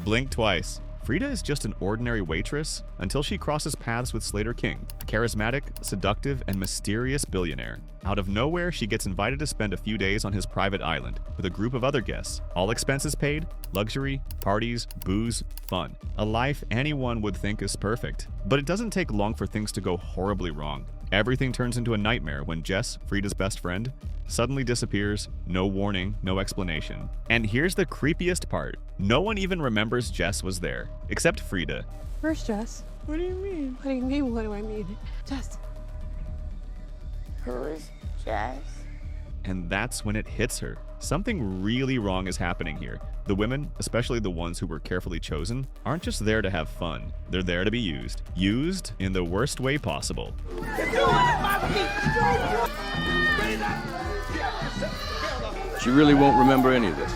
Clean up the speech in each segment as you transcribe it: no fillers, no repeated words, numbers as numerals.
Blink twice. Frida is just an ordinary waitress until she crosses paths with Slater King, a charismatic, seductive, and mysterious billionaire. Out of nowhere, she gets invited to spend a few days on his private island with a group of other guests. All expenses paid, luxury, parties, booze, fun. A life anyone would think is perfect. But it doesn't take long for things to go horribly wrong. Everything turns into a nightmare when Jess, Frida's best friend, suddenly disappears, no warning, no explanation. And here's the creepiest part. No one even remembers Jess was there, except Frida. Where's Jess? What do you mean? What do you mean? What do I mean? Jess. Who is Jess? And that's when it hits her. Something really wrong is happening here. The women, especially the ones who were carefully chosen, aren't just there to have fun. They're there to be used. Used in the worst way possible. She really won't remember any of this.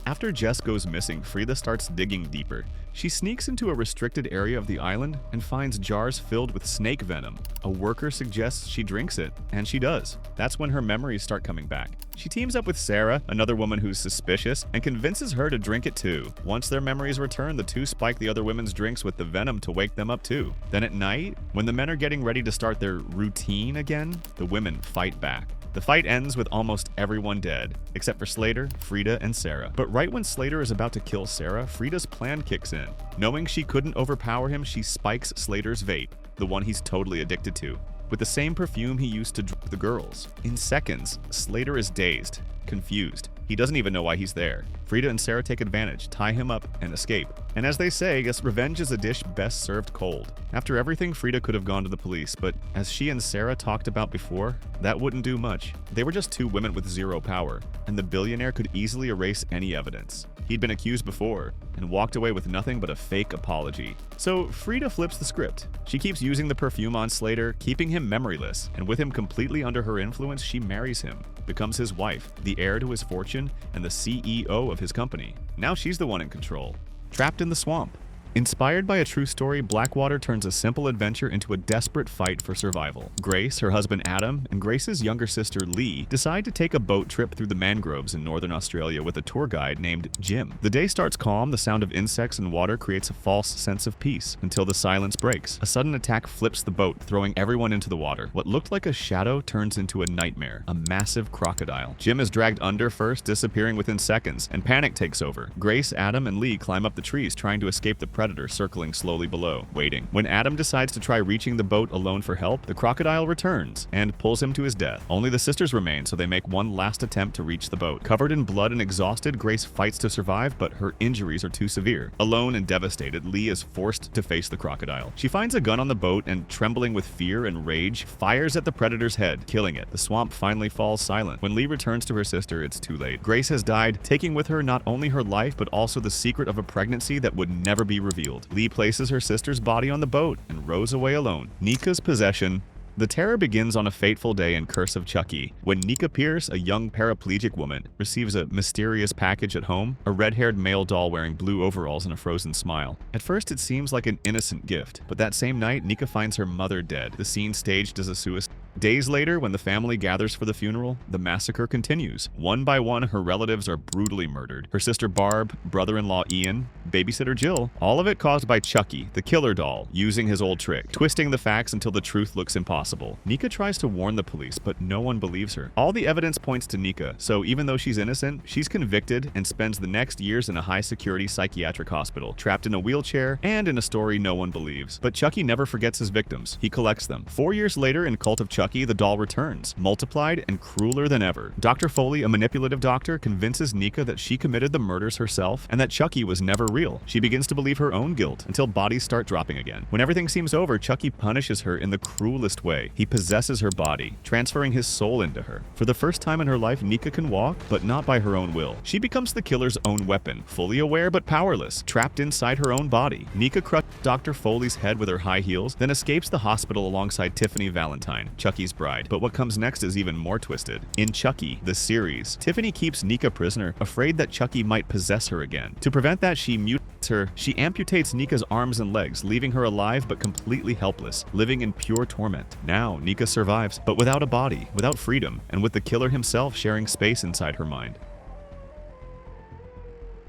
After Jess goes missing, Frida starts digging deeper. She sneaks into a restricted area of the island and finds jars filled with snake venom. A worker suggests she drinks it, and she does. That's when her memories start coming back. She teams up with Sarah, another woman who's suspicious, and convinces her to drink it too. Once their memories return, the two spike the other women's drinks with the venom to wake them up too. Then at night, when the men are getting ready to start their routine again, the women fight back. The fight ends with almost everyone dead, except for Slater, Frida, and Sarah. But right when Slater is about to kill Sarah, Frida's plan kicks in. Knowing she couldn't overpower him, she spikes Slater's vape, the one he's totally addicted to, with the same perfume he used to drug the girls. In seconds, Slater is dazed, confused. He doesn't even know why he's there. Frida and Sarah take advantage, tie him up, and escape. And as they say, guess revenge is a dish best served cold. After everything, Frida could have gone to the police, but as she and Sarah talked about before, that wouldn't do much. They were just two women with zero power, and the billionaire could easily erase any evidence. He'd been accused before, and walked away with nothing but a fake apology. So Frida flips the script. She keeps using the perfume on Slater, keeping him memoryless, and with him completely under her influence, she marries him, becomes his wife, the heir to his fortune, and the CEO of his company. Now she's the one in control. Trapped in the swamp. Inspired by a true story, Blackwater turns a simple adventure into a desperate fight for survival. Grace, her husband Adam, and Grace's younger sister Lee decide to take a boat trip through the mangroves in northern Australia with a tour guide named Jim. The day starts calm, the sound of insects and water creates a false sense of peace, until the silence breaks. A sudden attack flips the boat, throwing everyone into the water. What looked like a shadow turns into a nightmare, a massive crocodile. Jim is dragged under first, disappearing within seconds, and panic takes over. Grace, Adam, and Lee climb up the trees, trying to escape the predator circling slowly below, waiting. When Adam decides to try reaching the boat alone for help, the crocodile returns and pulls him to his death. Only the sisters remain, so they make one last attempt to reach the boat. Covered in blood and exhausted, Grace fights to survive, but her injuries are too severe. Alone and devastated, Lee is forced to face the crocodile. She finds a gun on the boat and, trembling with fear and rage, fires at the predator's head, killing it. The swamp finally falls silent. When Lee returns to her sister, it's too late. Grace has died, taking with her not only her life, but also the secret of a pregnancy that would never be revealed. Lee places her sister's body on the boat and rows away alone. Nika's possession. The terror begins on a fateful day in Curse of Chucky, when Nika Pierce, a young paraplegic woman, receives a mysterious package at home, a red-haired male doll wearing blue overalls and a frozen smile. At first, it seems like an innocent gift, but that same night, Nika finds her mother dead, the scene staged as a suicide. Days later, when the family gathers for the funeral, the massacre continues. One by one, her relatives are brutally murdered. Her sister Barb, brother-in-law Ian, babysitter Jill, all of it caused by Chucky, the killer doll, using his old trick, twisting the facts until the truth looks impossible. Nika tries to warn the police, but no one believes her. All the evidence points to Nika, so even though she's innocent, she's convicted and spends the next years in a high-security psychiatric hospital, trapped in a wheelchair and in a story no one believes. But Chucky never forgets his victims. He collects them. 4 years later, in Cult of Chucky, the doll returns, multiplied and crueler than ever. Dr. Foley, a manipulative doctor, convinces Nika that she committed the murders herself and that Chucky was never real. She begins to believe her own guilt until bodies start dropping again. When everything seems over, Chucky punishes her in the cruelest way. He possesses her body, transferring his soul into her. For the first time in her life, Nika can walk, but not by her own will. She becomes the killer's own weapon, fully aware but powerless, trapped inside her own body. Nika crushes Dr. Foley's head with her high heels, then escapes the hospital alongside Tiffany Valentine, Chucky's bride. But what comes next is even more twisted. In Chucky, the series, Tiffany keeps Nika prisoner, afraid that Chucky might possess her again. To prevent that, she mutates her. She amputates Nika's arms and legs, leaving her alive but completely helpless, living in pure torment. Now, Nika survives, but without a body, without freedom, and with the killer himself sharing space inside her mind.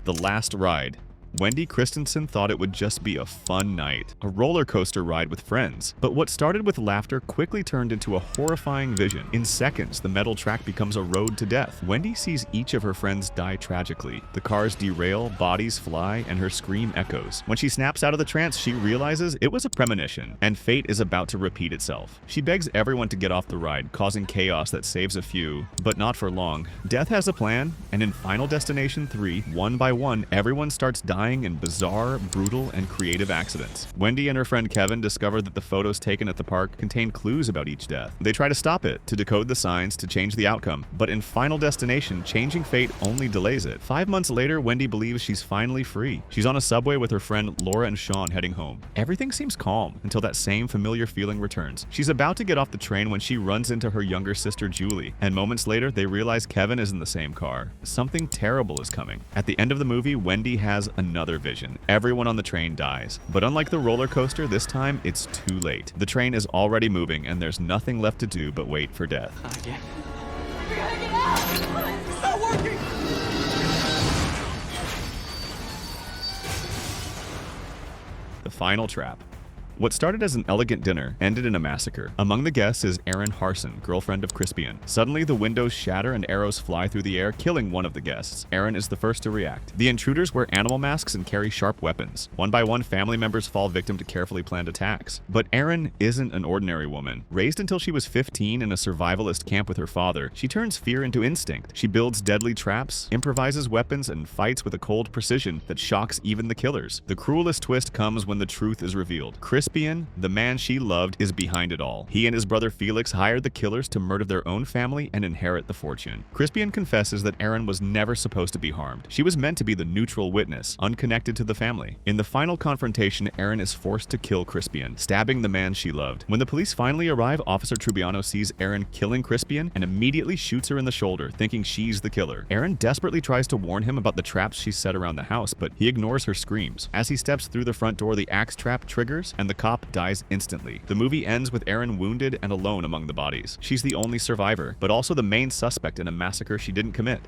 The Last Ride. Wendy Christensen thought it would just be a fun night, a roller coaster ride with friends. But what started with laughter quickly turned into a horrifying vision. In seconds, the metal track becomes a road to death. Wendy sees each of her friends die tragically. The cars derail, bodies fly, and her scream echoes. When she snaps out of the trance, she realizes it was a premonition, and fate is about to repeat itself. She begs everyone to get off the ride, causing chaos that saves a few, but not for long. Death has a plan, and in Final Destination 3, one by one, everyone starts dying in bizarre, brutal, and creative accidents. Wendy and her friend Kevin discover that the photos taken at the park contain clues about each death. They try to stop it, to decode the signs, to change the outcome, but in Final Destination, changing fate only delays it. 5 months later, Wendy believes she's finally free. She's on a subway with her friend Laura and Sean heading home. Everything seems calm until that same familiar feeling returns. She's about to get off the train when she runs into her younger sister Julie, and moments later they realize Kevin is in the same car. Something terrible is coming. At the end of the movie, Wendy has another vision. Everyone on the train dies. But unlike the roller coaster, this time it's too late. The train is already moving and there's nothing left to do but wait for death. We gotta get out! It's not working! The final trap. What started as an elegant dinner ended in a massacre. Among the guests is Erin Harson, girlfriend of Crispian. Suddenly, the windows shatter and arrows fly through the air, killing one of the guests. Erin is the first to react. The intruders wear animal masks and carry sharp weapons. One by one, family members fall victim to carefully planned attacks. But Erin isn't an ordinary woman. Raised until she was 15 in a survivalist camp with her father, she turns fear into instinct. She builds deadly traps, improvises weapons, and fights with a cold precision that shocks even the killers. The cruelest twist comes when the truth is revealed. Crispian, the man she loved, is behind it all. He and his brother Felix hired the killers to murder their own family and inherit the fortune. Crispian confesses that Erin was never supposed to be harmed. She was meant to be the neutral witness, unconnected to the family. In the final confrontation, Erin is forced to kill Crispian, stabbing the man she loved. When the police finally arrive, Officer Trubiano sees Erin killing Crispian and immediately shoots her in the shoulder, thinking she's the killer. Erin desperately tries to warn him about the traps she set around the house, but he ignores her screams. As he steps through the front door, the axe trap triggers, and the cop dies instantly. The movie ends with Erin wounded and alone among the bodies. She's the only survivor, but also the main suspect in a massacre she didn't commit.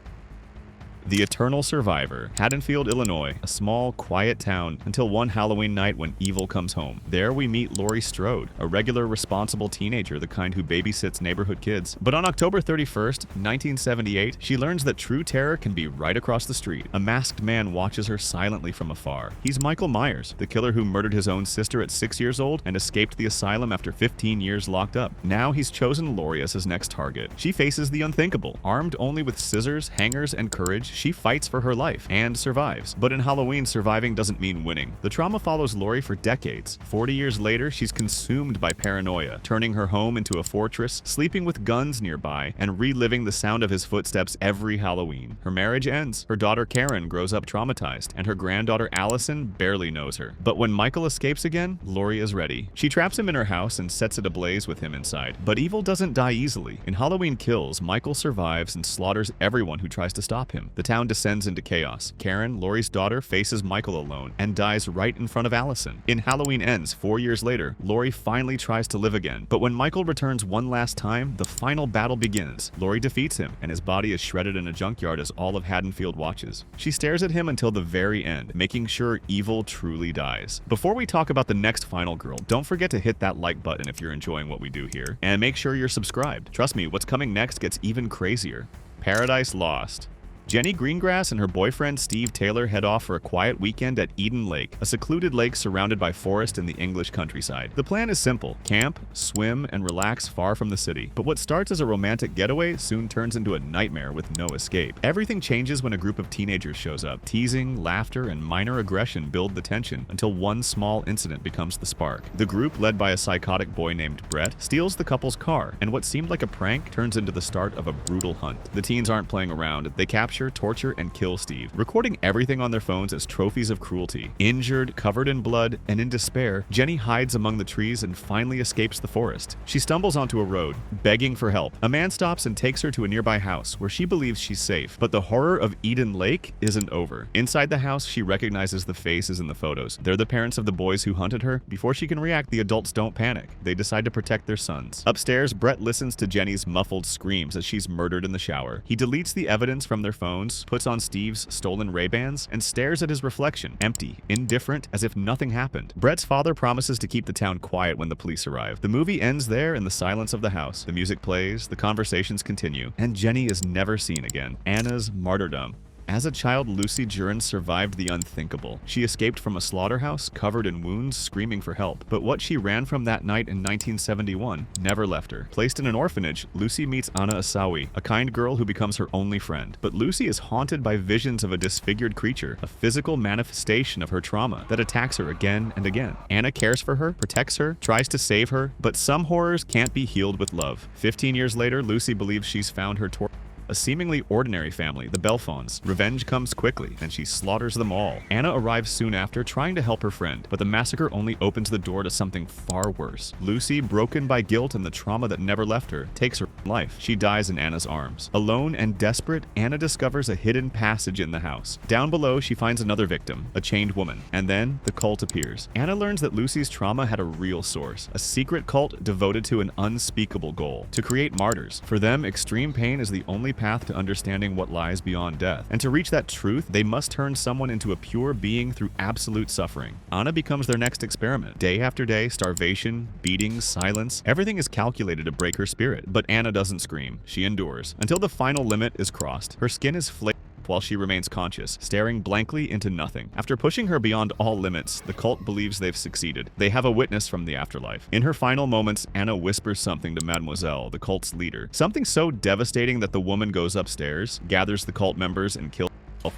The Eternal Survivor. Haddonfield, Illinois, a small, quiet town until one Halloween night when evil comes home. There we meet Laurie Strode, a regular, responsible teenager, the kind who babysits neighborhood kids. But on October 31st, 1978, she learns that true terror can be right across the street. A masked man watches her silently from afar. He's Michael Myers, the killer who murdered his own sister at 6 years old and escaped the asylum after 15 years locked up. Now he's chosen Laurie as his next target. She faces the unthinkable. Armed only with scissors, hangers, and courage, she fights for her life and survives. But in Halloween, surviving doesn't mean winning. The trauma follows Laurie for decades. 40 years later, she's consumed by paranoia, turning her home into a fortress, sleeping with guns nearby, and reliving the sound of his footsteps every Halloween. Her marriage ends. Her daughter Karen grows up traumatized, and her granddaughter Allison barely knows her. But when Michael escapes again, Laurie is ready. She traps him in her house and sets it ablaze with him inside. But evil doesn't die easily. In Halloween Kills, Michael survives and slaughters everyone who tries to stop him. The town descends into chaos. Karen, Laurie's daughter, faces Michael alone and dies right in front of Allison. In Halloween Ends, 4 years later, Laurie finally tries to live again. But when Michael returns one last time, the final battle begins. Laurie defeats him, and his body is shredded in a junkyard as all of Haddonfield watches. She stares at him until the very end, making sure evil truly dies. Before we talk about the next final girl, don't forget to hit that like button if you're enjoying what we do here, and make sure you're subscribed. Trust me, what's coming next gets even crazier. Paradise Lost. Jenny Greengrass and her boyfriend Steve Taylor head off for a quiet weekend at Eden Lake, a secluded lake surrounded by forest in the English countryside. The plan is simple: camp, swim, and relax far from the city. But what starts as a romantic getaway soon turns into a nightmare with no escape. Everything changes when a group of teenagers shows up. Teasing, laughter, and minor aggression build the tension until one small incident becomes the spark. The group, led by a psychotic boy named Brett, steals the couple's car, and what seemed like a prank turns into the start of a brutal hunt. The teens aren't playing around. They capture, torture, and kill Steve, recording everything on their phones as trophies of cruelty. Injured, covered in blood, and in despair, Jenny hides among the trees and finally escapes the forest. She stumbles onto a road, begging for help. A man stops and takes her to a nearby house where she believes she's safe. But the horror of Eden Lake isn't over. Inside the house, she recognizes the faces in the photos. They're the parents of the boys who hunted her. Before she can react, the adults don't panic. They decide to protect their sons. Upstairs, Brett listens to Jenny's muffled screams as she's murdered in the shower. He deletes the evidence from their phones, puts on Steve's stolen Ray-Bans, and stares at his reflection, empty, indifferent, as if nothing happened. Brett's father promises to keep the town quiet when the police arrive. The movie ends there in the silence of the house. The music plays, the conversations continue, and Jenny is never seen again. Anna's martyrdom. As a child, Lucy Jurin survived the unthinkable. She escaped from a slaughterhouse, covered in wounds, screaming for help. But what she ran from that night in 1971 never left her. Placed in an orphanage, Lucy meets Anna Asawi, a kind girl who becomes her only friend. But Lucy is haunted by visions of a disfigured creature, a physical manifestation of her trauma that attacks her again and again. Anna cares for her, protects her, tries to save her, but some horrors can't be healed with love. 15 years later, Lucy believes she's found her a seemingly ordinary family, the Belfonds. Revenge comes quickly, and she slaughters them all. Anna arrives soon after, trying to help her friend, but the massacre only opens the door to something far worse. Lucy, broken by guilt and the trauma that never left her, takes her life. She dies in Anna's arms. Alone and desperate, Anna discovers a hidden passage in the house. Down below, she finds another victim, a chained woman, and then the cult appears. Anna learns that Lucy's trauma had a real source, a secret cult devoted to an unspeakable goal: to create martyrs. For them, extreme pain is the only path to understanding what lies beyond death. And to reach that truth, they must turn someone into a pure being through absolute suffering. Anna becomes their next experiment. Day after day, starvation, beatings, silence, everything is calculated to break her spirit. But Anna doesn't scream. She endures until the final limit is crossed. Her skin is flaking while she remains conscious, staring blankly into nothing. After pushing her beyond all limits, the cult believes they've succeeded. They have a witness from the afterlife. In her final moments, Anna whispers something to Mademoiselle, the cult's leader. Something so devastating that the woman goes upstairs, gathers the cult members, and kills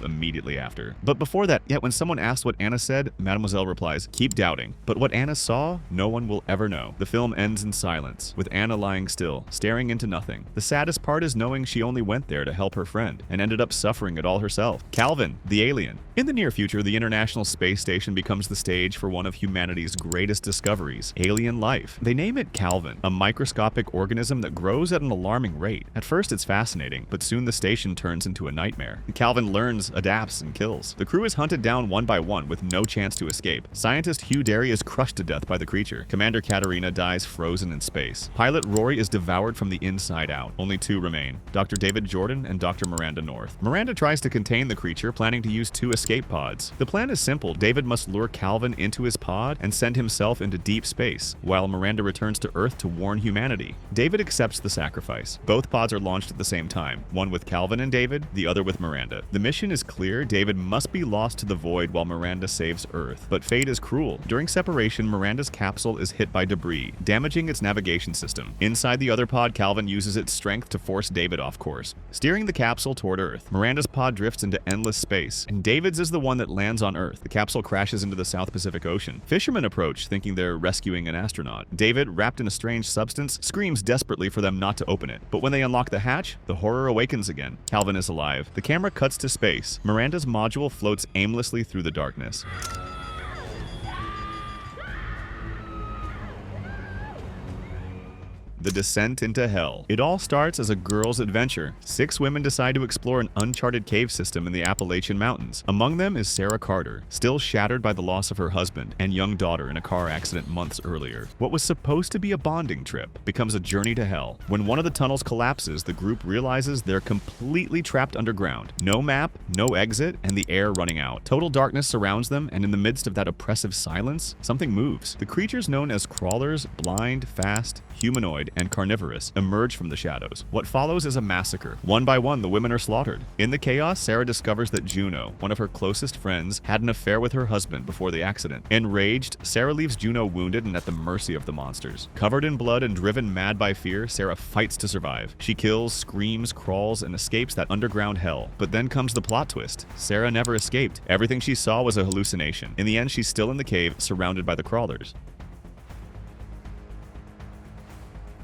immediately after. But before that, yet when someone asks what Anna said, Mademoiselle replies, "Keep doubting." But what Anna saw, no one will ever know. The film ends in silence, with Anna lying still, staring into nothing. The saddest part is knowing she only went there to help her friend, and ended up suffering it all herself. Calvin, the alien. In the near future, the International Space Station becomes the stage for one of humanity's greatest discoveries, alien life. They name it Calvin, a microscopic organism that grows at an alarming rate. At first, it's fascinating, but soon the station turns into a nightmare. Calvin learns, adapts, and kills. The crew is hunted down one by one with no chance to escape. Scientist Hugh Derry is crushed to death by the creature. Commander Katerina dies frozen in space. Pilot Rory is devoured from the inside out. Only two remain, Dr. David Jordan and Dr. Miranda North. Miranda tries to contain the creature, planning to use 2 escape pods. The plan is simple. David must lure Calvin into his pod and send himself into deep space, while Miranda returns to Earth to warn humanity. David accepts the sacrifice. Both pods are launched at the same time, one with Calvin and David, the other with Miranda. The mission is clear. David must be lost to the void while Miranda saves Earth. But fate is cruel. During separation, Miranda's capsule is hit by debris, damaging its navigation system. Inside the other pod, Calvin uses its strength to force David off course, steering the capsule toward Earth. Miranda's pod drifts into endless space, and David's is the one that lands on Earth. The capsule crashes into the South Pacific Ocean. Fishermen approach, thinking they're rescuing an astronaut. David, wrapped in a strange substance, screams desperately for them not to open it. But when they unlock the hatch, the horror awakens again. Calvin is alive. The camera cuts to space. Miranda's module floats aimlessly through the darkness. The Descent into Hell. It all starts as a girl's adventure. 6 women decide to explore an uncharted cave system in the Appalachian Mountains. Among them is Sarah Carter, still shattered by the loss of her husband and young daughter in a car accident months earlier. What was supposed to be a bonding trip becomes a journey to hell. When one of the tunnels collapses, the group realizes they're completely trapped underground. No map, no exit, and the air running out. Total darkness surrounds them, and in the midst of that oppressive silence, something moves. The creatures known as crawlers, blind, fast, humanoid, and carnivorous, emerge from the shadows. What follows is a massacre. One by one, the women are slaughtered. In the chaos, Sarah discovers that Juno, one of her closest friends, had an affair with her husband before the accident. Enraged, Sarah leaves Juno wounded and at the mercy of the monsters. Covered in blood and driven mad by fear, Sarah fights to survive. She kills, screams, crawls, and escapes that underground hell. But then comes the plot twist. Sarah never escaped. Everything she saw was a hallucination. In the end, she's still in the cave, surrounded by the crawlers.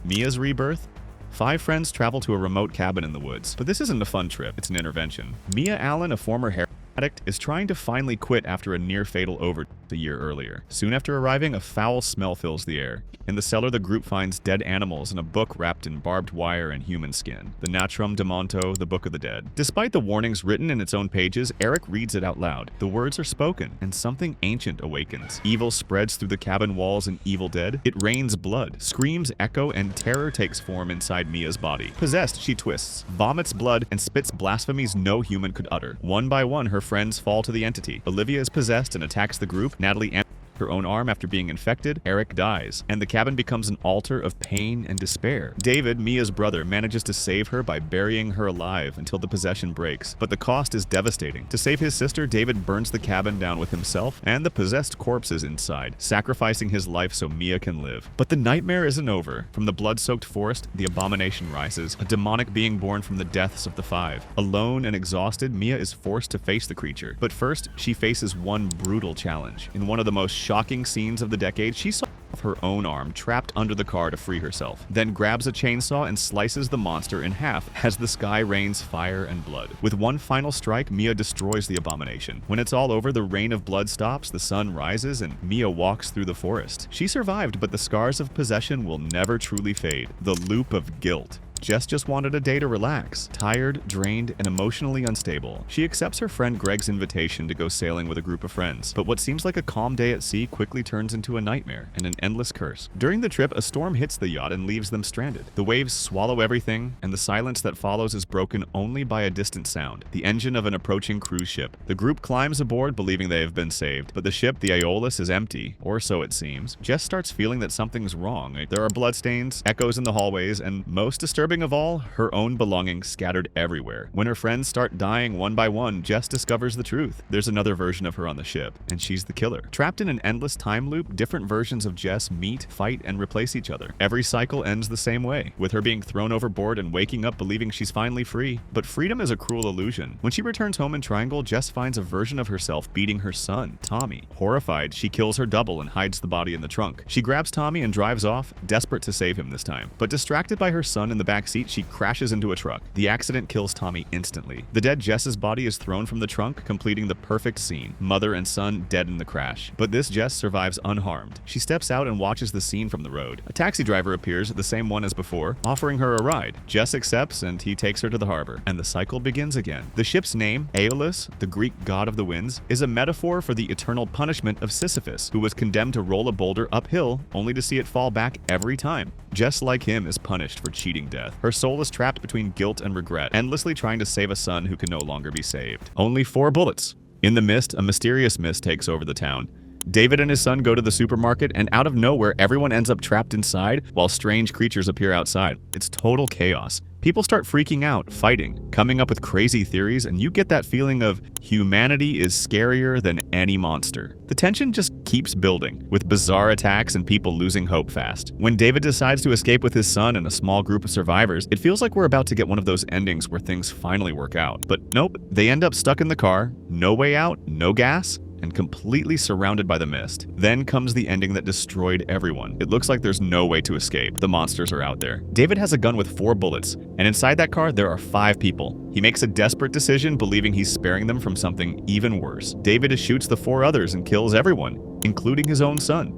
Mia's rebirth? 5 friends travel to a remote cabin in the woods. But this isn't a fun trip, it's an intervention. Mia Allen, a former addict is trying to finally quit after a near-fatal overdose a year earlier. Soon after arriving, a foul smell fills the air. In the cellar, the group finds dead animals and a book wrapped in barbed wire and human skin. The Natrum de Monto, the Book of the Dead. Despite the warnings written in its own pages, Eric reads it out loud. The words are spoken, and something ancient awakens. Evil spreads through the cabin walls and Evil Dead. It rains blood. Screams echo, and terror takes form inside Mia's body. Possessed, she twists, vomits blood, and spits blasphemies no human could utter. One by one, her friends fall to the entity. Olivia is possessed and attacks the group. Natalie her own arm after being infected. Eric dies, and the cabin becomes an altar of pain and despair. David, Mia's brother, manages to save her by burying her alive until the possession breaks, but the cost is devastating. To save his sister, David burns the cabin down with himself and the possessed corpses inside, sacrificing his life so Mia can live. But the nightmare isn't over. From the blood-soaked forest, the abomination rises, a demonic being born from the deaths of the five. Alone and exhausted, Mia is forced to face the creature. But first, she faces one brutal challenge. In one of the most shocking scenes of the decade, she saw her own arm trapped under the car to free herself, then grabs a chainsaw and slices the monster in half as the sky rains fire and blood. With one final strike, Mia destroys the abomination. When it's all over, the rain of blood stops, the sun rises, and Mia walks through the forest. She survived, but the scars of possession will never truly fade. The loop of guilt. Jess just wanted a day to relax. Tired, drained, and emotionally unstable, she accepts her friend Greg's invitation to go sailing with a group of friends. But what seems like a calm day at sea quickly turns into a nightmare and an endless curse. During the trip, a storm hits the yacht and leaves them stranded. The waves swallow everything, and the silence that follows is broken only by a distant sound, the engine of an approaching cruise ship. The group climbs aboard believing they have been saved, but the ship, the Aeolus, is empty, or so it seems. Jess starts feeling that something's wrong. There are bloodstains, echoes in the hallways, and most disturbing of all, her own belongings scattered everywhere. When her friends start dying one by one, Jess discovers the truth. There's another version of her on the ship, and she's the killer. Trapped in an endless time loop, different versions of Jess meet, fight, and replace each other. Every cycle ends the same way, with her being thrown overboard and waking up believing she's finally free. But freedom is a cruel illusion. When she returns home in Triangle, Jess finds a version of herself beating her son, Tommy. Horrified, she kills her double and hides the body in the trunk. She grabs Tommy and drives off, desperate to save him this time. But distracted by her son in the back seat, she crashes into a truck. The accident kills Tommy instantly. The dead Jess's body is thrown from the trunk, completing the perfect scene. Mother and son dead in the crash. But this Jess survives unharmed. She steps out and watches the scene from the road. A taxi driver appears, the same one as before, offering her a ride. Jess accepts and he takes her to the harbor. And the cycle begins again. The ship's name, Aeolus, the Greek god of the winds, is a metaphor for the eternal punishment of Sisyphus, who was condemned to roll a boulder uphill only to see it fall back every time. Jess, like him, is punished for cheating death. Her soul is trapped between guilt and regret, endlessly trying to save a son who can no longer be saved. Only 4 bullets. In the mist, a mysterious mist takes over the town. David and his son go to the supermarket, and out of nowhere, everyone ends up trapped inside while strange creatures appear outside. It's total chaos. People start freaking out, fighting, coming up with crazy theories, and you get that feeling of humanity is scarier than any monster. The tension just keeps building, with bizarre attacks and people losing hope fast. When David decides to escape with his son and a small group of survivors, it feels like we're about to get one of those endings where things finally work out. But nope, they end up stuck in the car, no way out, no gas, and completely surrounded by the mist. Then comes the ending that destroyed everyone. It looks like there's no way to escape. The monsters are out there. David has a gun with 4 bullets, and inside that car there are 5 people. He makes a desperate decision, believing he's sparing them from something even worse. David shoots the 4 others and kills everyone, including his own son.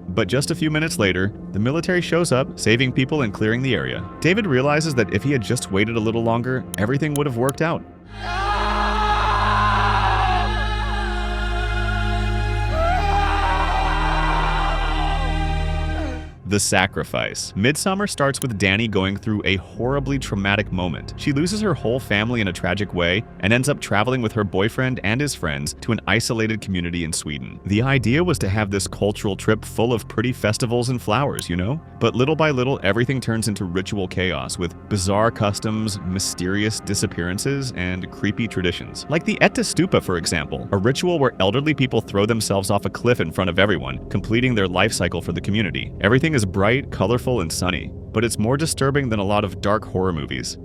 But just a few minutes later, the military shows up, saving people and clearing the area. David realizes that if he had just waited a little longer, everything would have worked out. The sacrifice. Midsommar starts with Danny going through a horribly traumatic moment. She loses her whole family in a tragic way and ends up traveling with her boyfriend and his friends to an isolated community in Sweden. The idea was to have this cultural trip full of pretty festivals and flowers, you know? But little by little, everything turns into ritual chaos with bizarre customs, mysterious disappearances, and creepy traditions. Like the Etta Stupa, for example, a ritual where elderly people throw themselves off a cliff in front of everyone, completing their life cycle for the community. Everything is bright, colorful, and sunny, but it's more disturbing than a lot of dark horror movies.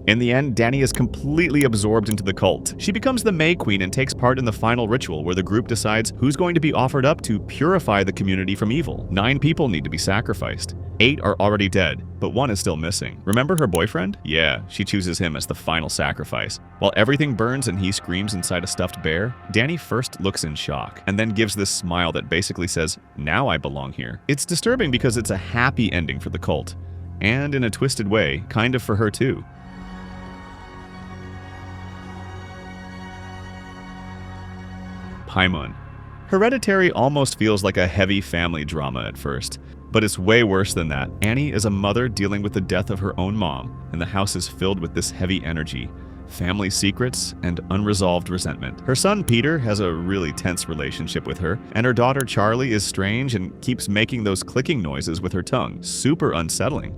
In the end, Dani is completely absorbed into the cult. She becomes the May Queen and takes part in the final ritual where the group decides who's going to be offered up to purify the community from evil. 9 people need to be sacrificed. 8 are already dead, but 1 is still missing. Remember her boyfriend? Yeah, she chooses him as the final sacrifice. While everything burns and he screams inside a stuffed bear, Dani first looks in shock, and then gives this smile that basically says, "Now I belong here." It's disturbing because it's a happy ending for the cult, and in a twisted way, kind of for her too. Paimon. Hereditary almost feels like a heavy family drama at first, but it's way worse than that. Annie is a mother dealing with the death of her own mom, and the house is filled with this heavy energy, family secrets, and unresolved resentment. Her son Peter has a really tense relationship with her, and her daughter Charlie is strange and keeps making those clicking noises with her tongue. Super unsettling.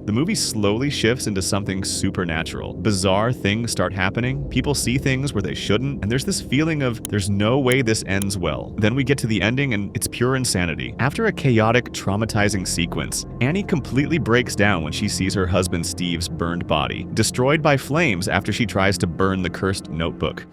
The movie slowly shifts into something supernatural. Bizarre things start happening, people see things where they shouldn't, and there's this feeling of there's no way this ends well. Then we get to the ending and it's pure insanity. After a chaotic, traumatizing sequence, Annie completely breaks down when she sees her husband Steve's burned body, destroyed by flames after she tries to burn the cursed notebook.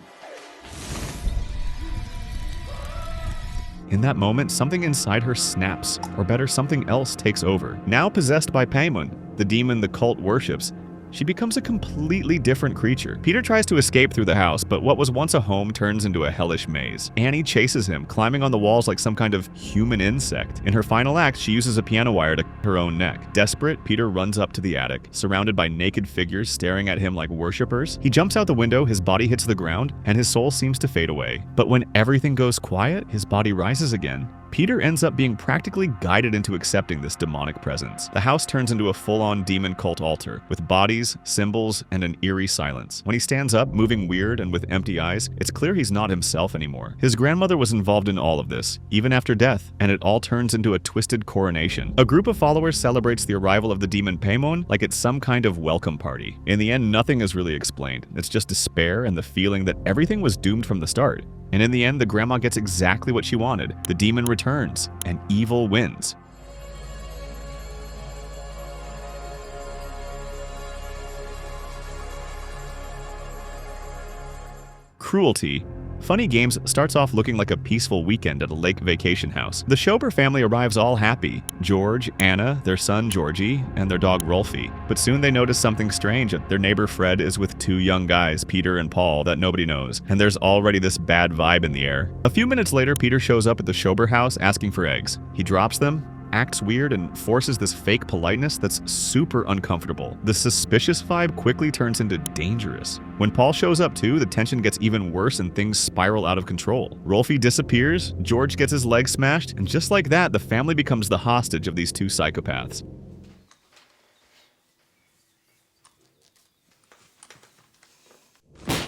In that moment, something inside her snaps, or better, something else takes over. Now possessed by Paimon, the demon the cult worships, she becomes a completely different creature. Peter tries to escape through the house, but what was once a home turns into a hellish maze. Annie chases him, climbing on the walls like some kind of human insect. In her final act, she uses a piano wire to cut her own neck. Desperate, Peter runs up to the attic, surrounded by naked figures staring at him like worshippers. He jumps out the window, his body hits the ground, and his soul seems to fade away. But when everything goes quiet, his body rises again. Peter ends up being practically guided into accepting this demonic presence. The house turns into a full-on demon cult altar, with bodies, symbols, and an eerie silence. When he stands up, moving weird and with empty eyes, it's clear he's not himself anymore. His grandmother was involved in all of this, even after death, and it all turns into a twisted coronation. A group of followers celebrates the arrival of the demon Paimon like it's some kind of welcome party. In the end, nothing is really explained. It's just despair and the feeling that everything was doomed from the start. And in the end, the grandma gets exactly what she wanted. The demon returns, and evil wins. Cruelty. Funny Games starts off looking like a peaceful weekend at a lake vacation house. The Schober family arrives all happy. George, Anna, their son Georgie, and their dog Rolfie. But soon they notice something strange. Their neighbor Fred is with 2 young guys, Peter and Paul, that nobody knows. And there's already this bad vibe in the air. A few minutes later, Peter shows up at the Schober house asking for eggs. He drops them, acts weird, and forces this fake politeness that's super uncomfortable. The suspicious vibe quickly turns into dangerous. When Paul shows up too, the tension gets even worse and things spiral out of control. Rolfie disappears, George gets his leg smashed, and just like that, the family becomes the hostage of these 2 psychopaths.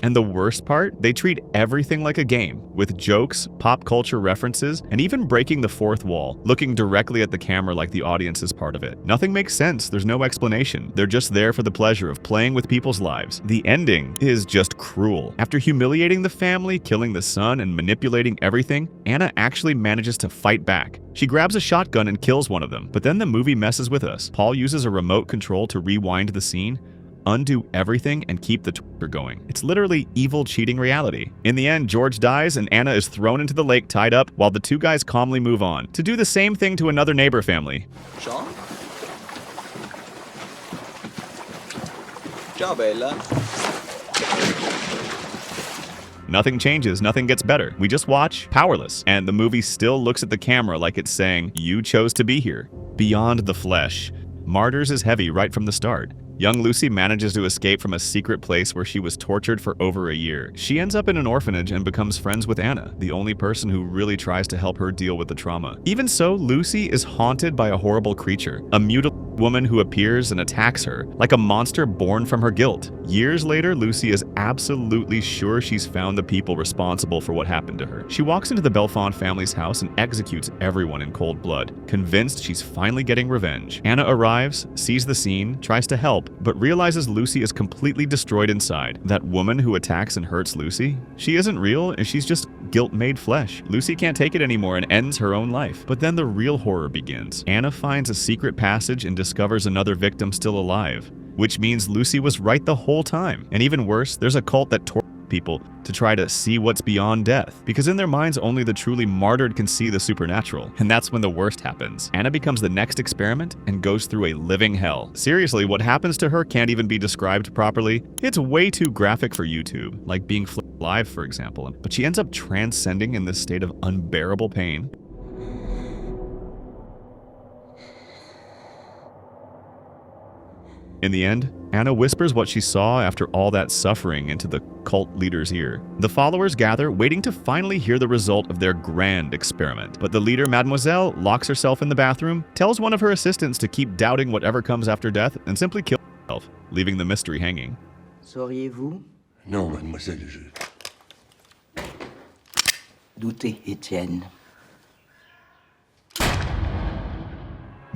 And the worst part? They treat everything like a game, with jokes, pop culture references, and even breaking the fourth wall, looking directly at the camera like the audience is part of it. Nothing makes sense, there's no explanation. They're just there for the pleasure of playing with people's lives. The ending is just cruel. After humiliating the family, killing the son, and manipulating everything, Anna actually manages to fight back. She grabs a shotgun and kills one of them, but then the movie messes with us. Paul uses a remote control to rewind the scene, undo everything, and keep the torture going. It's literally evil cheating reality. In the end, George dies and Anna is thrown into the lake tied up while the 2 guys calmly move on to do the same thing to another neighbor family. Sean? Ciao, Bella. Nothing changes, nothing gets better. We just watch, powerless, and the movie still looks at the camera like it's saying, "You chose to be here." Beyond the flesh. Martyrs is heavy right from the start. Young Lucy manages to escape from a secret place where she was tortured for over a year. She ends up in an orphanage and becomes friends with Anna, the only person who really tries to help her deal with the trauma. Even so, Lucy is haunted by a horrible creature, a mutilated woman who appears and attacks her, like a monster born from her guilt. Years later, Lucy is absolutely sure she's found the people responsible for what happened to her. She walks into the Belfont family's house and executes everyone in cold blood, convinced she's finally getting revenge. Anna arrives, sees the scene, tries to help, help, but realizes Lucy is completely destroyed inside. That woman who attacks and hurts Lucy? She isn't real, and she's just guilt-made flesh. Lucy can't take it anymore and ends her own life. But then the real horror begins. Anna finds a secret passage and discovers another victim still alive, which means Lucy was right the whole time. And even worse, there's a cult that tortures people to try to see what's beyond death, because in their minds only the truly martyred can see the supernatural. And that's when the worst happens. Anna becomes the next experiment and goes through a living hell. Seriously, what happens to her can't even be described properly. It's way too graphic for YouTube, like being flipped live, for example. But she ends up transcending in this state of unbearable pain. In the end, Anna whispers what she saw after all that suffering into the cult leader's ear. The followers gather, waiting to finally hear the result of their grand experiment. But the leader, Mademoiselle, locks herself in the bathroom, tells one of her assistants to keep doubting whatever comes after death, and simply kills herself, leaving the mystery hanging. Sauriez-vous? Non, mademoiselle, je... Doutez, Etienne.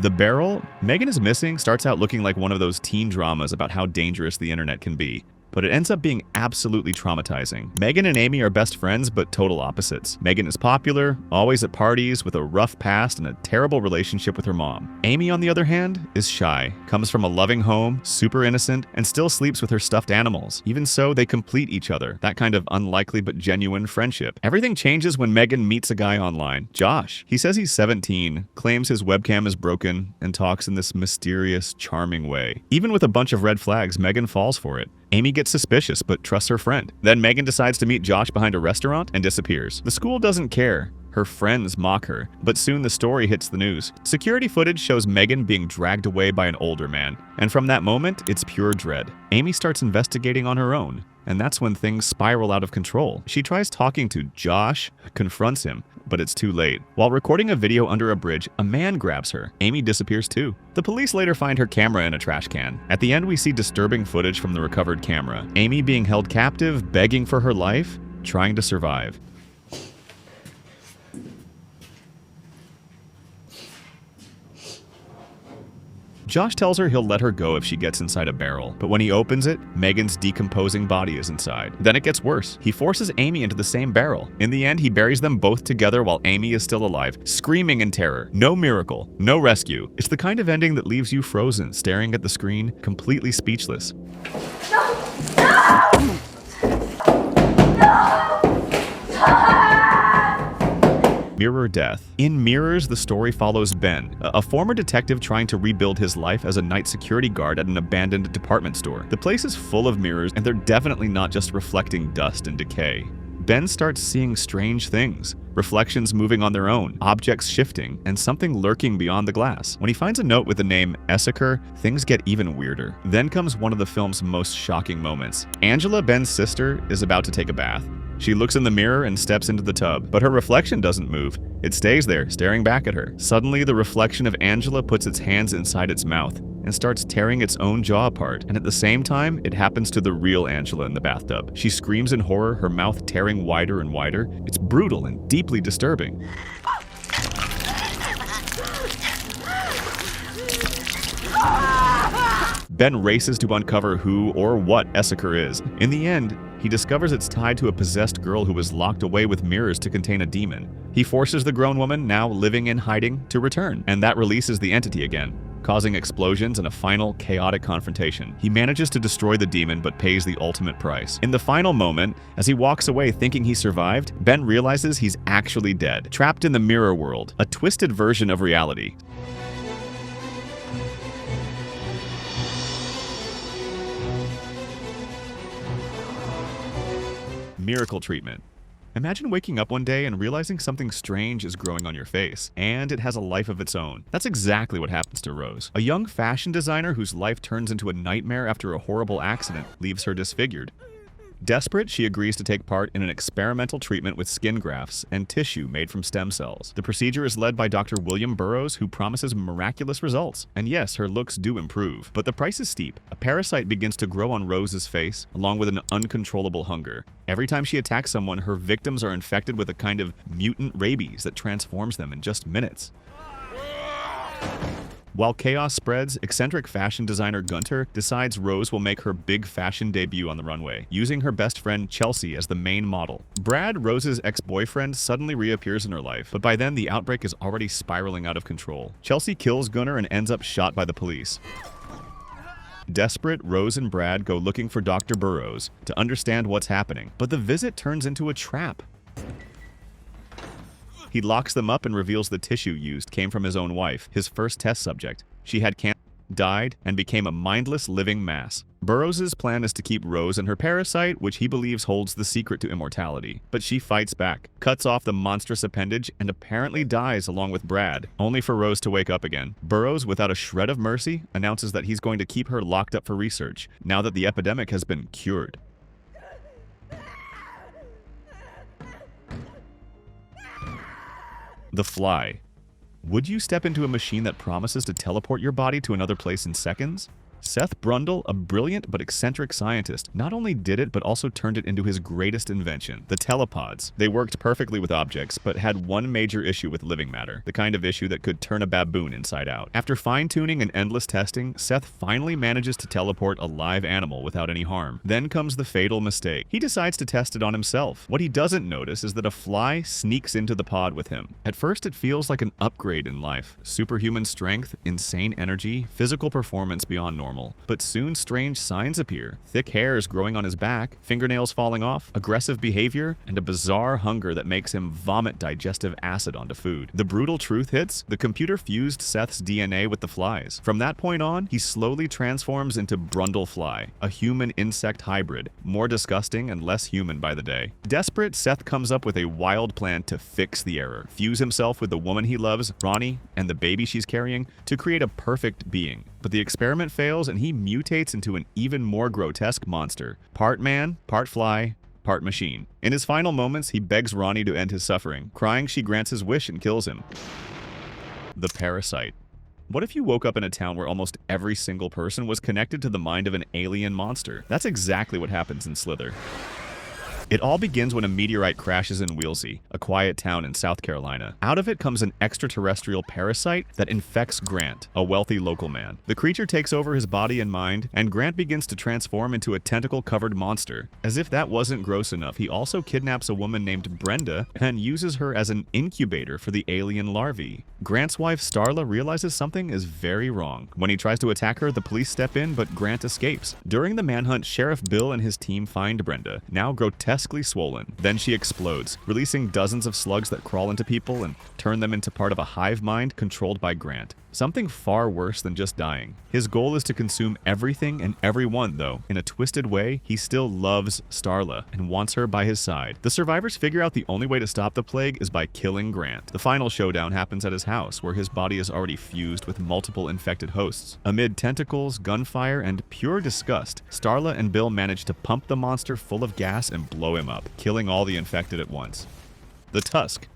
The Barrel, Megan is Missing, starts out looking like one of those teen dramas about how dangerous the internet can be. But it ends up being absolutely traumatizing. Megan and Amy are best friends, but total opposites. Megan is popular, always at parties, with a rough past and a terrible relationship with her mom. Amy, on the other hand, is shy, comes from a loving home, super innocent, and still sleeps with her stuffed animals. Even so, they complete each other, that kind of unlikely but genuine friendship. Everything changes when Megan meets a guy online, Josh. He says he's 17, claims his webcam is broken, and talks in this mysterious, charming way. Even with a bunch of red flags, Megan falls for it. Amy gets suspicious but trusts her friend. Then Megan decides to meet Josh behind a restaurant and disappears. The school doesn't care. Her friends mock her, but soon the story hits the news. Security footage shows Megan being dragged away by an older man, and from that moment, it's pure dread. Amy starts investigating on her own, and that's when things spiral out of control. She tries talking to Josh, confronts him, but it's too late. While recording a video under a bridge, a man grabs her. Amy disappears too. The police later find her camera in a trash can. At the end, we see disturbing footage from the recovered camera. Amy being held captive, begging for her life, trying to survive. Josh tells her he'll let her go if she gets inside a barrel, but when he opens it, Megan's decomposing body is inside. Then it gets worse. He forces Amy into the same barrel. In the end, he buries them both together while Amy is still alive, screaming in terror. No miracle, no rescue. It's the kind of ending that leaves you frozen, staring at the screen, completely speechless. Mirror Death. In Mirrors, the story follows Ben, a former detective trying to rebuild his life as a night security guard at an abandoned department store. The place is full of mirrors, and they're definitely not just reflecting dust and decay. Ben starts seeing strange things, reflections moving on their own, objects shifting, and something lurking beyond the glass. When he finds a note with the name Essaker, things get even weirder. Then comes one of the film's most shocking moments. Angela, Ben's sister, is about to take a bath. She looks in the mirror and steps into the tub, but her reflection doesn't move. It stays there, staring back at her. Suddenly, the reflection of Angela puts its hands inside its mouth and starts tearing its own jaw apart. And at the same time, it happens to the real Angela in the bathtub. She screams in horror, her mouth tearing wider and wider. It's brutal and deeply disturbing. Ben races to uncover who or what Essaker is. In the end, he discovers it's tied to a possessed girl who was locked away with mirrors to contain a demon. He forces the grown woman, now living in hiding, to return, and that releases the entity again, causing explosions and a final chaotic confrontation. He manages to destroy the demon but pays the ultimate price. In the final moment, as he walks away thinking he survived, Ben realizes he's actually dead, trapped in the mirror world, a twisted version of reality. Miracle treatment. Imagine waking up one day and realizing something strange is growing on your face, and it has a life of its own. That's exactly what happens to Rose. A young fashion designer whose life turns into a nightmare after a horrible accident leaves her disfigured. Desperate, she agrees to take part in an experimental treatment with skin grafts and tissue made from stem cells. The procedure is led by Dr. William Burroughs, who promises miraculous results. And yes, her looks do improve, but the price is steep. A parasite begins to grow on Rose's face, along with an uncontrollable hunger. Every time she attacks someone, her victims are infected with a kind of mutant rabies that transforms them in just minutes. While chaos spreads, eccentric fashion designer Gunter decides Rose will make her big fashion debut on the runway, using her best friend Chelsea as the main model. Brad, Rose's ex-boyfriend, suddenly reappears in her life, but by then the outbreak is already spiraling out of control. Chelsea kills Gunnar and ends up shot by the police. Desperate, Rose and Brad go looking for Dr. Burroughs to understand what's happening, but the visit turns into a trap. He locks them up and reveals the tissue used came from his own wife, his first test subject. She had cancer, died, and became a mindless living mass. Burroughs' plan is to keep Rose and her parasite, which he believes holds the secret to immortality. But she fights back, cuts off the monstrous appendage, and apparently dies along with Brad, only for Rose to wake up again. Burroughs, without a shred of mercy, announces that he's going to keep her locked up for research, now that the epidemic has been cured. The Fly. Would you step into a machine that promises to teleport your body to another place in seconds? Seth Brundle, a brilliant but eccentric scientist, not only did it but also turned it into his greatest invention, the telepods. They worked perfectly with objects, but had one major issue with living matter, the kind of issue that could turn a baboon inside out. After fine-tuning and endless testing, Seth finally manages to teleport a live animal without any harm. Then comes the fatal mistake. He decides to test it on himself. What he doesn't notice is that a fly sneaks into the pod with him. At first, it feels like an upgrade in life. Superhuman strength, insane energy, physical performance beyond normal. But soon strange signs appear. Thick hairs growing on his back, fingernails falling off, aggressive behavior, and a bizarre hunger that makes him vomit digestive acid onto food. The brutal truth hits: the computer fused Seth's DNA with the fly's. From that point on, he slowly transforms into Brundle Fly, a human-insect hybrid, more disgusting and less human by the day. Desperate, Seth comes up with a wild plan to fix the error, fuse himself with the woman he loves, Ronnie, and the baby she's carrying, to create a perfect being. But the experiment fails and he mutates into an even more grotesque monster. Part man, part fly, part machine. In his final moments, he begs Ronnie to end his suffering. Crying, she grants his wish and kills him. The Parasite. What if you woke up in a town where almost every single person was connected to the mind of an alien monster? That's exactly what happens in Slither. It all begins when a meteorite crashes in Wheelsey, a quiet town in South Carolina. Out of it comes an extraterrestrial parasite that infects Grant, a wealthy local man. The creature takes over his body and mind, and Grant begins to transform into a tentacle-covered monster. As if that wasn't gross enough, he also kidnaps a woman named Brenda and uses her as an incubator for the alien larvae. Grant's wife Starla realizes something is very wrong. When he tries to attack her, the police step in, but Grant escapes. During the manhunt, Sheriff Bill and his team find Brenda, now grotesquely swollen. Then she explodes, releasing dozens of slugs that crawl into people and turn them into part of a hive mind controlled by Grant. Something far worse than just dying. His goal is to consume everything and everyone, though. In a twisted way, he still loves Starla and wants her by his side. The survivors figure out the only way to stop the plague is by killing Grant. The final showdown happens at his house, where his body is already fused with multiple infected hosts. Amid tentacles, gunfire, and pure disgust, Starla and Bill manage to pump the monster full of gas and blow him up, killing all the infected at once. The Tusk.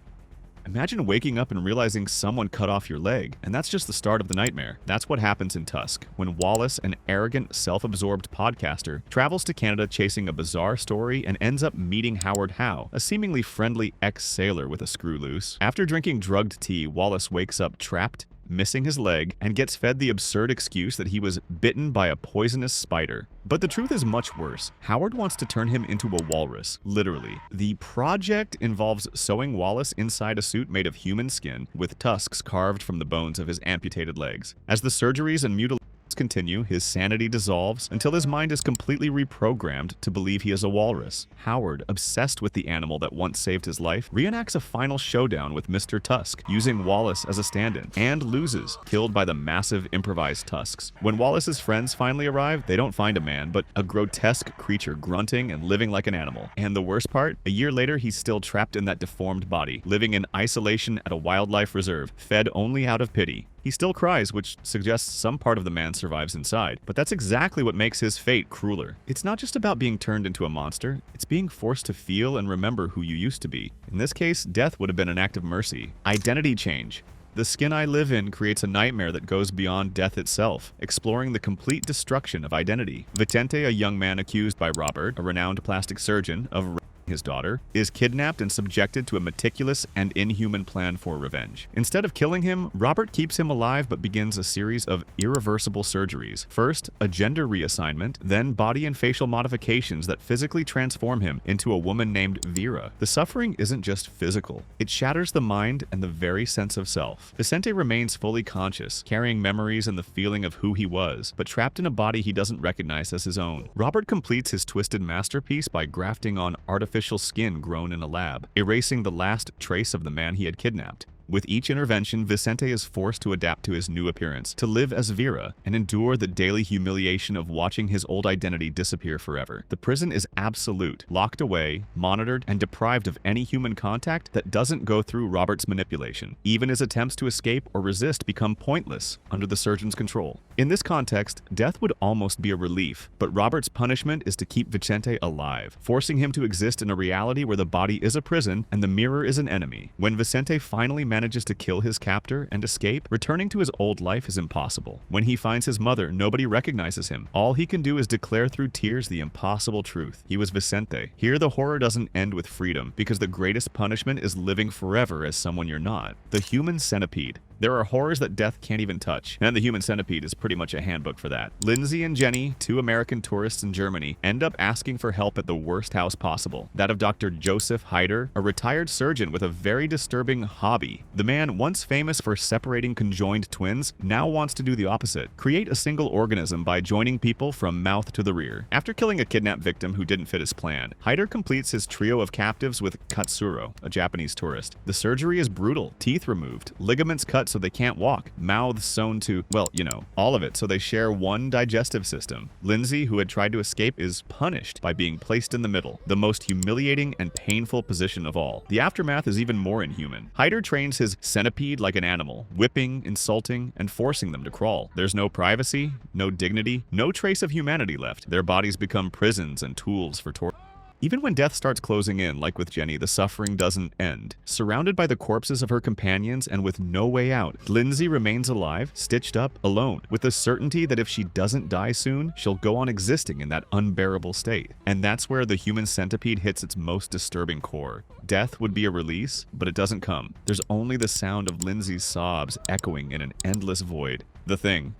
Imagine waking up and realizing someone cut off your leg, and that's just the start of the nightmare. That's what happens in Tusk, when Wallace, an arrogant, self-absorbed podcaster, travels to Canada chasing a bizarre story and ends up meeting Howard Howe, a seemingly friendly ex-sailor with a screw loose. After drinking drugged tea, Wallace wakes up trapped, missing his leg, and gets fed the absurd excuse that he was bitten by a poisonous spider. But the truth is much worse. Howard wants to turn him into a walrus, literally. The project involves sewing Wallace inside a suit made of human skin, with tusks carved from the bones of his amputated legs. As the surgeries and mutilations continue, his sanity dissolves until his mind is completely reprogrammed to believe he is a walrus. Howard, obsessed with the animal that once saved his life, reenacts a final showdown with Mr. Tusk, using Wallace as a stand-in, and loses, killed by the massive improvised tusks. When Wallace's friends finally arrive, they don't find a man, but a grotesque creature grunting and living like an animal. And the worst part, a year later, he's still trapped in that deformed body, living in isolation at a wildlife reserve, fed only out of pity. He still cries, which suggests some part of the man survives inside, but that's exactly what makes his fate crueler. It's not just about being turned into a monster, it's being forced to feel and remember who you used to be. In this case, death would have been an act of mercy. Identity change. The Skin I Live In creates a nightmare that goes beyond death itself, exploring the complete destruction of identity. Vicente, a young man accused by Robert, a renowned plastic surgeon, of his daughter, is kidnapped and subjected to a meticulous and inhuman plan for revenge. Instead of killing him, Robert keeps him alive but begins a series of irreversible surgeries. First, a gender reassignment, then body and facial modifications that physically transform him into a woman named Vera. The suffering isn't just physical. It shatters the mind and the very sense of self. Vicente remains fully conscious, carrying memories and the feeling of who he was, but trapped in a body he doesn't recognize as his own. Robert completes his twisted masterpiece by grafting on artificial skin grown in a lab, erasing the last trace of the man he had kidnapped. With each intervention, Vicente is forced to adapt to his new appearance, to live as Vera, and endure the daily humiliation of watching his old identity disappear forever. The prison is absolute, locked away, monitored, and deprived of any human contact that doesn't go through Robert's manipulation. Even his attempts to escape or resist become pointless under the surgeon's control. In this context, death would almost be a relief, but Robert's punishment is to keep Vicente alive, forcing him to exist in a reality where the body is a prison and the mirror is an enemy. When Vicente finally manages to kill his captor and escape, returning to his old life is impossible. When he finds his mother, nobody recognizes him. All he can do is declare through tears the impossible truth. He was Vicente. Here, the horror doesn't end with freedom, because the greatest punishment is living forever as someone you're not. The human centipede. There are horrors that death can't even touch, and the human centipede is pretty much a handbook for that. Lindsay and Jenny, two American tourists in Germany, end up asking for help at the worst house possible, that of Dr. Joseph Haider, a retired surgeon with a very disturbing hobby. The man, once famous for separating conjoined twins, now wants to do the opposite, create a single organism by joining people from mouth to the rear. After killing a kidnapped victim who didn't fit his plan, Haider completes his trio of captives with Katsuro, a Japanese tourist. The surgery is brutal, teeth removed, ligaments cut so they can't walk, mouths sewn to, well, you know, all of it so they share one digestive system. Lindsay, who had tried to escape, is punished by being placed in the middle, the most humiliating and painful position of all. The aftermath is even more inhuman. Haider trains his centipede like an animal, whipping, insulting, and forcing them to crawl. There's no privacy, no dignity, no trace of humanity left. Their bodies become prisons and tools for torture. Even when death starts closing in, like with Jenny, the suffering doesn't end. Surrounded by the corpses of her companions and with no way out, Lindsay remains alive, stitched up, alone, with the certainty that if she doesn't die soon, she'll go on existing in that unbearable state. And that's where the human centipede hits its most disturbing core. Death would be a release, but it doesn't come. There's only the sound of Lindsay's sobs echoing in an endless void. The Thing.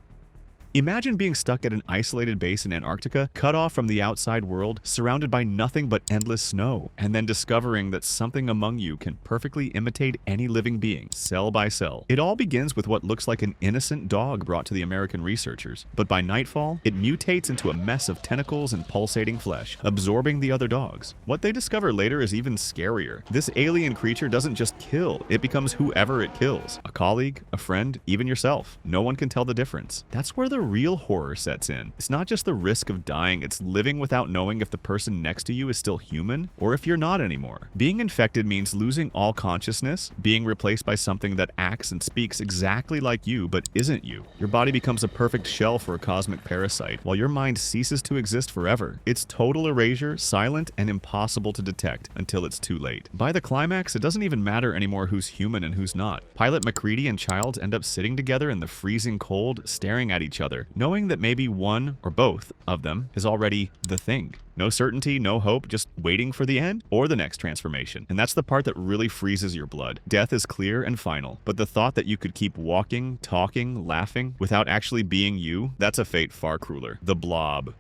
Imagine being stuck at an isolated base in Antarctica, cut off from the outside world, surrounded by nothing but endless snow, and then discovering that something among you can perfectly imitate any living being, cell by cell. It all begins with what looks like an innocent dog brought to the American researchers, but by nightfall, it mutates into a mess of tentacles and pulsating flesh, absorbing the other dogs. What they discover later is even scarier. This alien creature doesn't just kill, it becomes whoever it kills. A colleague, a friend, even yourself. No one can tell the difference. That's where the real horror sets in. It's not just the risk of dying, it's living without knowing if the person next to you is still human or if you're not anymore. Being infected means losing all consciousness, being replaced by something that acts and speaks exactly like you but isn't you. Your body becomes a perfect shell for a cosmic parasite, while your mind ceases to exist forever. It's total erasure, silent and impossible to detect until it's too late. By the climax, it doesn't even matter anymore who's human and who's not. Pilot MacReady and Childs end up sitting together in the freezing cold, staring at each other, knowing that maybe one or both of them is already the Thing. No certainty, no hope, just waiting for the end or the next transformation. And that's the part that really freezes your blood. Death is clear and final, but the thought that you could keep walking, talking, laughing without actually being you, that's a fate far crueler. The Blob.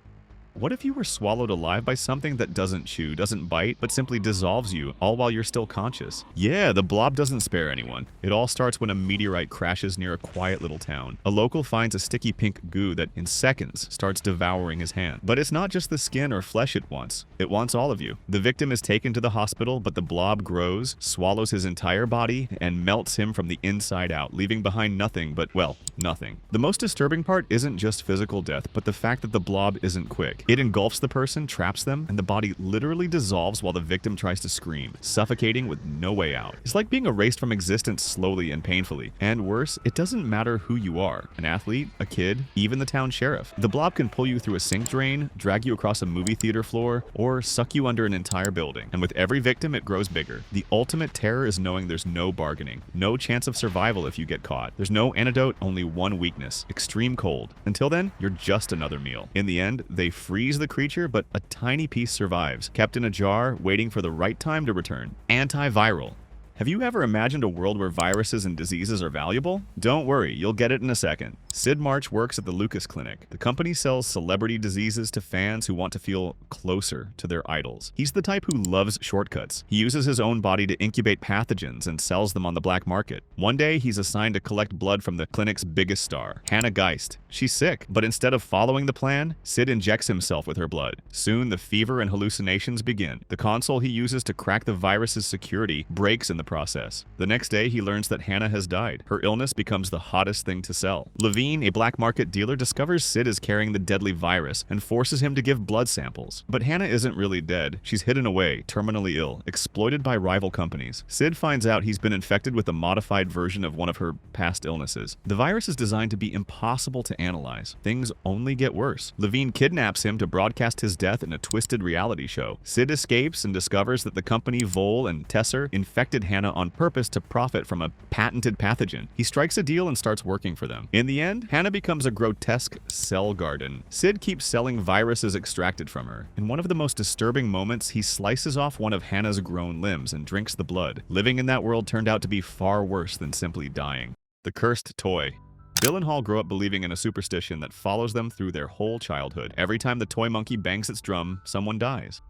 What if you were swallowed alive by something that doesn't chew, doesn't bite, but simply dissolves you, all while you're still conscious? Yeah, the Blob doesn't spare anyone. It all starts when a meteorite crashes near a quiet little town. A local finds a sticky pink goo that, in seconds, starts devouring his hand. But it's not just the skin or flesh it wants all of you. The victim is taken to the hospital, but the Blob grows, swallows his entire body, and melts him from the inside out, leaving behind nothing but, well, nothing. The most disturbing part isn't just physical death, but the fact that the Blob isn't quick. It engulfs the person, traps them, and the body literally dissolves while the victim tries to scream, suffocating with no way out. It's like being erased from existence slowly and painfully. And worse, it doesn't matter who you are, an athlete, a kid, even the town sheriff. The Blob can pull you through a sink drain, drag you across a movie theater floor, or suck you under an entire building. And with every victim, it grows bigger. The ultimate terror is knowing there's no bargaining, no chance of survival if you get caught. There's no antidote, only one weakness: extreme cold. Until then, you're just another meal. In the end, they free frees the creature, but a tiny piece survives, kept in a jar, waiting for the right time to return. Antiviral. Have you ever imagined a world where viruses and diseases are valuable? Don't worry, you'll get it in a second. Sid March works at the Lucas Clinic. The company sells celebrity diseases to fans who want to feel closer to their idols. He's the type who loves shortcuts. He uses his own body to incubate pathogens and sells them on the black market. One day, he's assigned to collect blood from the clinic's biggest star, Hannah Geist. She's sick, but instead of following the plan, Sid injects himself with her blood. Soon, the fever and hallucinations begin. The console he uses to crack the virus's security breaks in the process. The next day, he learns that Hannah has died. Her illness becomes the hottest thing to sell. Levine, a black market dealer, discovers Sid is carrying the deadly virus and forces him to give blood samples. But Hannah isn't really dead. She's hidden away, terminally ill, exploited by rival companies. Sid finds out he's been infected with a modified version of one of her past illnesses. The virus is designed to be impossible to analyze. Things only get worse. Levine kidnaps him to broadcast his death in a twisted reality show. Sid escapes and discovers that the company Vole and Tesser infected Hannah on purpose to profit from a patented pathogen. He strikes a deal and starts working for them. In the end, Hannah becomes a grotesque cell garden. Sid keeps selling viruses extracted from her. In one of the most disturbing moments, he slices off one of Hannah's grown limbs and drinks the blood. Living in that world turned out to be far worse than simply dying. The Cursed Toy. Bill and Hall grow up believing in a superstition that follows them through their whole childhood. Every time the toy monkey bangs its drum, someone dies.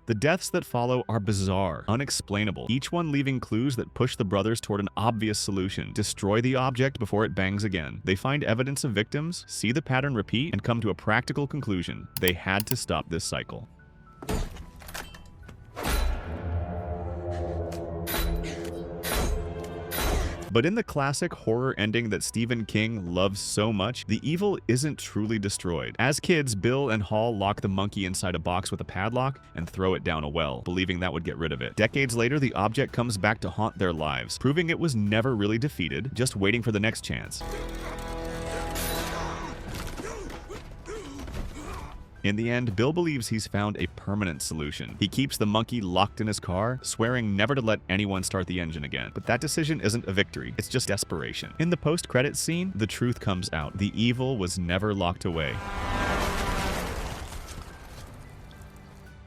The deaths that follow are bizarre, unexplainable, each one leaving clues that push the brothers toward an obvious solution: destroy the object before it bangs again. They find evidence of victims, see the pattern repeat, and come to a practical conclusion: they had to stop this cycle. But in the classic horror ending that Stephen King loves so much, the evil isn't truly destroyed. As kids, Bill and Hall lock the monkey inside a box with a padlock and throw it down a well, believing that would get rid of it. Decades later, the object comes back to haunt their lives, proving it was never really defeated, just waiting for the next chance. In the end, Bill believes he's found a permanent solution. He keeps the monkey locked in his car, swearing never to let anyone start the engine again. But that decision isn't a victory, it's just desperation. In the post-credits scene, the truth comes out. The evil was never locked away.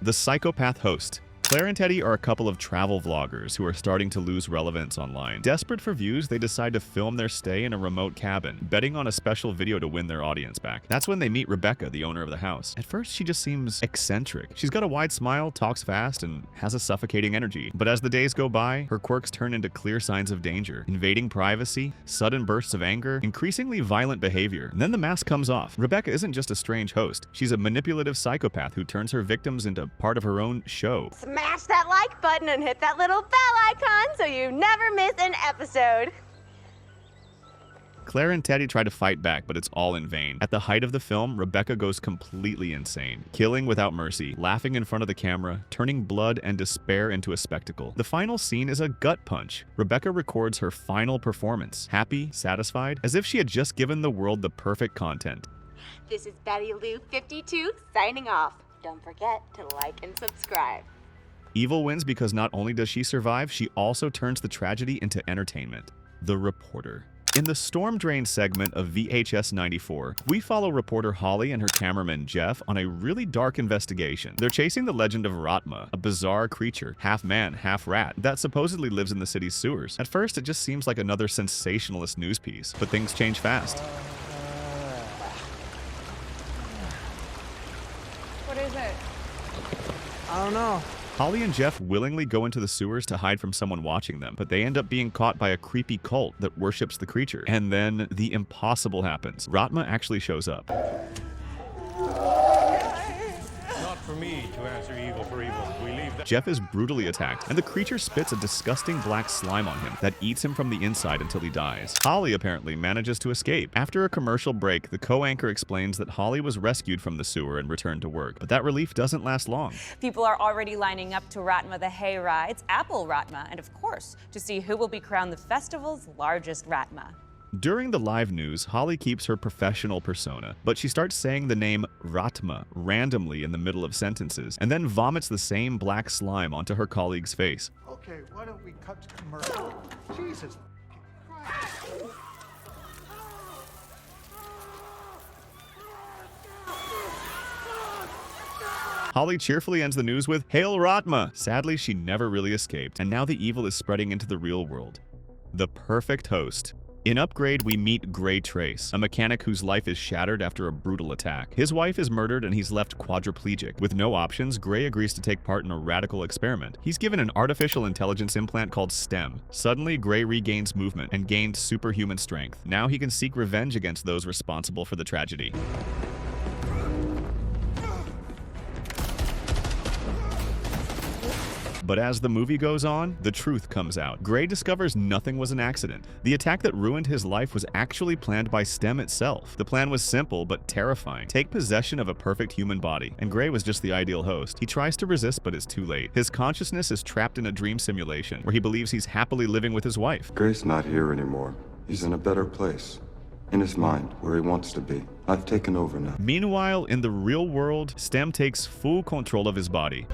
The Psychopath Host. Claire and Teddy are a couple of travel vloggers who are starting to lose relevance online. Desperate for views, they decide to film their stay in a remote cabin, betting on a special video to win their audience back. That's when they meet Rebecca, the owner of the house. At first, she just seems eccentric. She's got a wide smile, talks fast, and has a suffocating energy. But as the days go by, her quirks turn into clear signs of danger: invading privacy, sudden bursts of anger, increasingly violent behavior. And then the mask comes off. Rebecca isn't just a strange host. She's a manipulative psychopath who turns her victims into part of her own show. Smash that like button and hit that little bell icon so you never miss an episode. Claire and Teddy try to fight back, but it's all in vain. At the height of the film, Rebecca goes completely insane, killing without mercy, laughing in front of the camera, turning blood and despair into a spectacle. The final scene is a gut punch. Rebecca records her final performance, happy, satisfied, as if she had just given the world the perfect content. This is Betty Lou 52 signing off. Don't forget to like and subscribe. Evil wins because not only does she survive, she also turns the tragedy into entertainment. The Reporter. In the Storm Drain segment of VHS 94, we follow reporter Holly and her cameraman Jeff on a really dark investigation. They're chasing the legend of Ratma, a bizarre creature, half man, half rat, that supposedly lives in the city's sewers. At first, it just seems like another sensationalist news piece, but things change fast. What is it? I don't know. Holly and Jeff willingly go into the sewers to hide from someone watching them, but they end up being caught by a creepy cult that worships the creature. And then the impossible happens. Ratma actually shows up. Not for me to answer evil for evil. We leave that. Jeff is brutally attacked, and the creature spits a disgusting black slime on him that eats him from the inside until he dies. Holly apparently manages to escape. After a commercial break, the co-anchor explains that Holly was rescued from the sewer and returned to work, but that relief doesn't last long. People are already lining up to Ratma the Hayride's Apple Ratma, and of course, to see who will be crowned the festival's largest Ratma. During the live news, Holly keeps her professional persona, but she starts saying the name Ratma randomly in the middle of sentences, and then vomits the same black slime onto her colleague's face. Okay, why don't we cut to commercial? Jesus Christ. Holly cheerfully ends the news with, "Hail Ratma!" Sadly, she never really escaped, and now the evil is spreading into the real world. The perfect host. In Upgrade, we meet Gray Trace, a mechanic whose life is shattered after a brutal attack. His wife is murdered and he's left quadriplegic. With no options, Gray agrees to take part in a radical experiment. He's given an artificial intelligence implant called STEM. Suddenly, Gray regains movement and gains superhuman strength. Now he can seek revenge against those responsible for the tragedy. But as the movie goes on, the truth comes out. Gray discovers nothing was an accident. The attack that ruined his life was actually planned by STEM itself. The plan was simple but terrifying. Take possession of a perfect human body, and Gray was just the ideal host. He tries to resist but is too late. His consciousness is trapped in a dream simulation where he believes he's happily living with his wife. Gray's not here anymore. He's in a better place. In his mind, where he wants to be. I've taken over now. Meanwhile, in the real world, STEM takes full control of his body.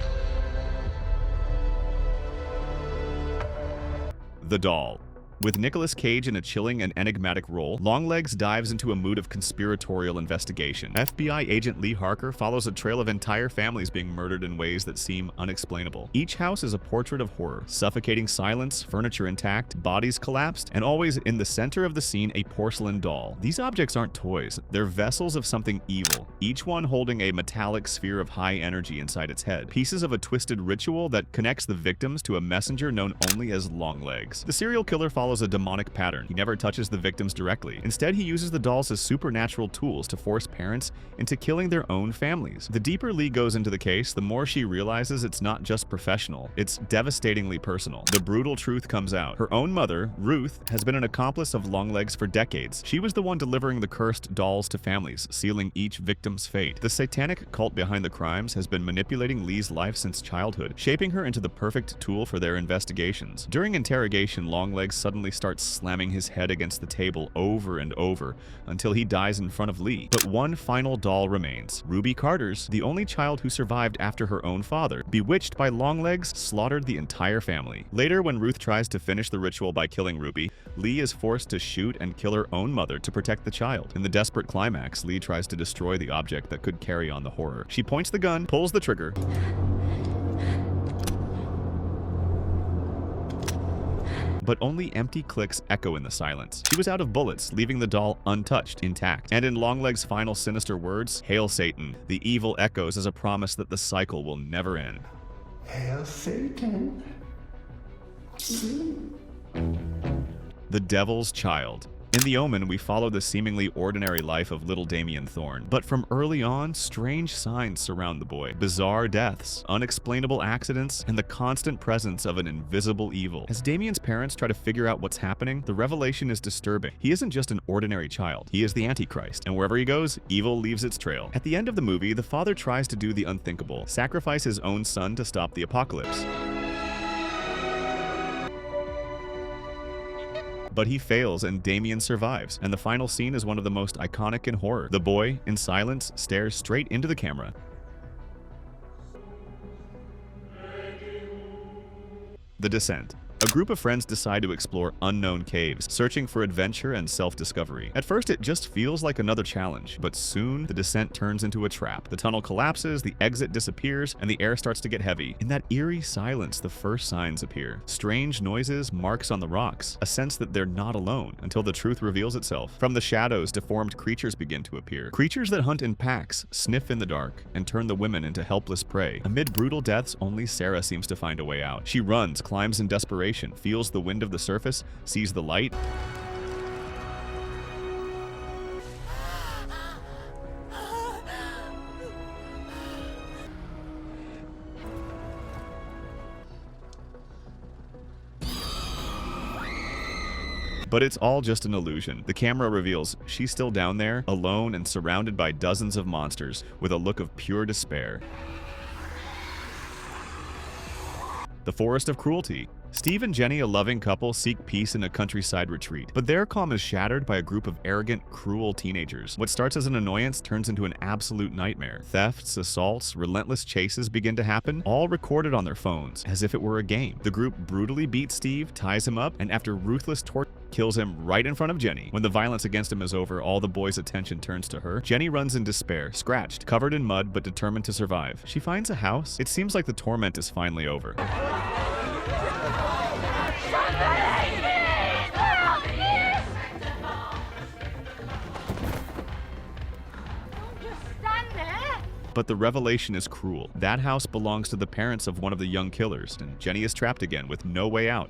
The Doll. With Nicolas Cage in a chilling and enigmatic role, Longlegs dives into a mood of conspiratorial investigation. FBI agent Lee Harker follows a trail of entire families being murdered in ways that seem unexplainable. Each house is a portrait of horror, suffocating silence, furniture intact, bodies collapsed, and always in the center of the scene a porcelain doll. These objects aren't toys, they're vessels of something evil, each one holding a metallic sphere of high energy inside its head, pieces of a twisted ritual that connects the victims to a messenger known only as Longlegs. The serial killer follows a demonic pattern. He never touches the victims directly. Instead, he uses the dolls as supernatural tools to force parents into killing their own families. The deeper Lee goes into the case, the more she realizes it's not just professional, it's devastatingly personal. The brutal truth comes out. Her own mother, Ruth, has been an accomplice of Longlegs for decades. She was the one delivering the cursed dolls to families, sealing each victim's fate. The satanic cult behind the crimes has been manipulating Lee's life since childhood, shaping her into the perfect tool for their investigations. During interrogation, Longlegs suddenly starts slamming his head against the table over and over until he dies in front of Lee. But one final doll remains. Ruby Carter's, the only child who survived after her own father, bewitched by Longlegs, slaughtered the entire family. Later, when Ruth tries to finish the ritual by killing Ruby, Lee is forced to shoot and kill her own mother to protect the child. In the desperate climax, Lee tries to destroy the object that could carry on the horror. She points the gun, pulls the trigger, but only empty clicks echo in the silence. She was out of bullets, leaving the doll untouched, intact. And in Longlegs' final sinister words, "Hail Satan," the evil echoes as a promise that the cycle will never end. Hail Satan. The Devil's Child. In The Omen, we follow the seemingly ordinary life of little Damien Thorn, but from early on, strange signs surround the boy. Bizarre deaths, unexplainable accidents, and the constant presence of an invisible evil. As Damien's parents try to figure out what's happening, the revelation is disturbing. He isn't just an ordinary child, he is the Antichrist, and wherever he goes, evil leaves its trail. At the end of the movie, the father tries to do the unthinkable, sacrifice his own son to stop the apocalypse. But he fails and Damien survives, and the final scene is one of the most iconic in horror. The boy, in silence, stares straight into the camera. The Descent. A group of friends decide to explore unknown caves, searching for adventure and self-discovery. At first, it just feels like another challenge, but soon the descent turns into a trap. The tunnel collapses, the exit disappears, and the air starts to get heavy. In that eerie silence, the first signs appear. Strange noises, marks on the rocks, a sense that they're not alone until the truth reveals itself. From the shadows, deformed creatures begin to appear. Creatures that hunt in packs, sniff in the dark, and turn the women into helpless prey. Amid brutal deaths, only Sarah seems to find a way out. She runs, climbs in desperation, feels the wind of the surface, sees the light, but it's all just an illusion. The camera reveals she's still down there, alone and surrounded by dozens of monsters, with a look of pure despair. The Forest of Cruelty. Steve and Jenny, a loving couple, seek peace in a countryside retreat, but their calm is shattered by a group of arrogant, cruel teenagers. What starts as an annoyance turns into an absolute nightmare. Thefts, assaults, relentless chases begin to happen, all recorded on their phones, as if it were a game. The group brutally beats Steve, ties him up, and after ruthless torture, kills him right in front of Jenny. When the violence against him is over, all the boys' attention turns to her. Jenny runs in despair, scratched, covered in mud, but determined to survive. She finds a house. It seems like the torment is finally over. But the revelation is cruel. That house belongs to the parents of one of the young killers, and Jenny is trapped again with no way out.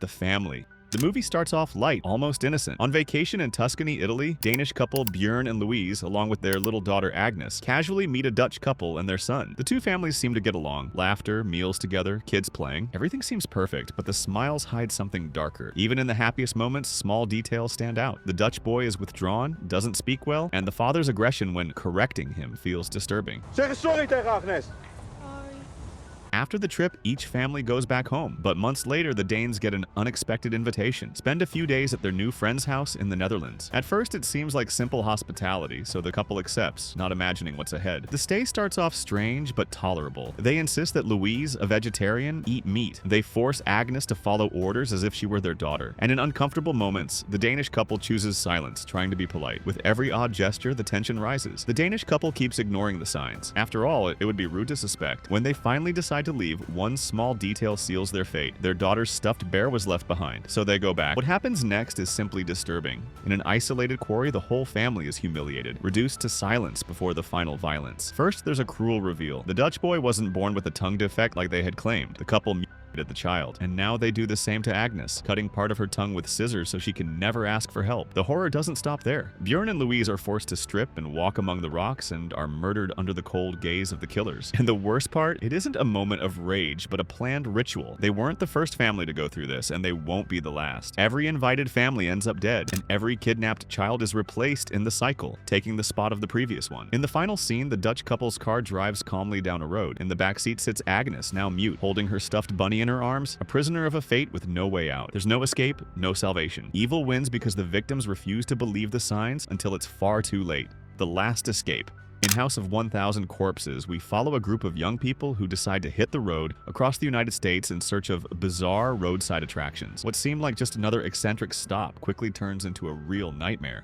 The family. The movie starts off light, almost innocent. On vacation in Tuscany, Italy, Danish couple Björn and Louise, along with their little daughter Agnes, casually meet a Dutch couple and their son. The two families seem to get along. Laughter, meals together, kids playing. Everything seems perfect, but the smiles hide something darker. Even in the happiest moments, small details stand out. The Dutch boy is withdrawn, doesn't speak well, and the father's aggression when correcting him feels disturbing. Zeg eens sorry tegen Agnes. After the trip, each family goes back home, but months later, the Danes get an unexpected invitation. Spend a few days at their new friend's house in the Netherlands. At first, it seems like simple hospitality, so the couple accepts, not imagining what's ahead. The stay starts off strange, but tolerable. They insist that Louise, a vegetarian, eat meat. They force Agnes to follow orders as if she were their daughter. And in uncomfortable moments, the Danish couple chooses silence, trying to be polite. With every odd gesture, the tension rises. The Danish couple keeps ignoring the signs. After all, it would be rude to suspect. When they finally decide to leave, one small detail seals their fate. Their daughter's stuffed bear was left behind, so they go back. What happens next is simply disturbing. In an isolated quarry, the whole family is humiliated, reduced to silence before the final violence. First, there's a cruel reveal. The Dutch boy wasn't born with a tongue defect like they had claimed. The couple at the child, and now they do the same to Agnes, cutting part of her tongue with scissors so she can never ask for help. The horror doesn't stop there. Björn and Louise are forced to strip and walk among the rocks and are murdered under the cold gaze of the killers. And the worst part, it isn't a moment of rage, but a planned ritual. They weren't the first family to go through this, and they won't be the last. Every invited family ends up dead, and every kidnapped child is replaced in the cycle, taking the spot of the previous one. In the final scene, the Dutch couple's car drives calmly down a road. In the backseat sits Agnes, now mute, holding her stuffed bunny in her arms, a prisoner of a fate with no way out. There's no escape, no salvation. Evil wins because the victims refuse to believe the signs until it's far too late. The last escape. In House of 1,000 Corpses, we follow a group of young people who decide to hit the road across the United States in search of bizarre roadside attractions. What seemed like just another eccentric stop quickly turns into a real nightmare.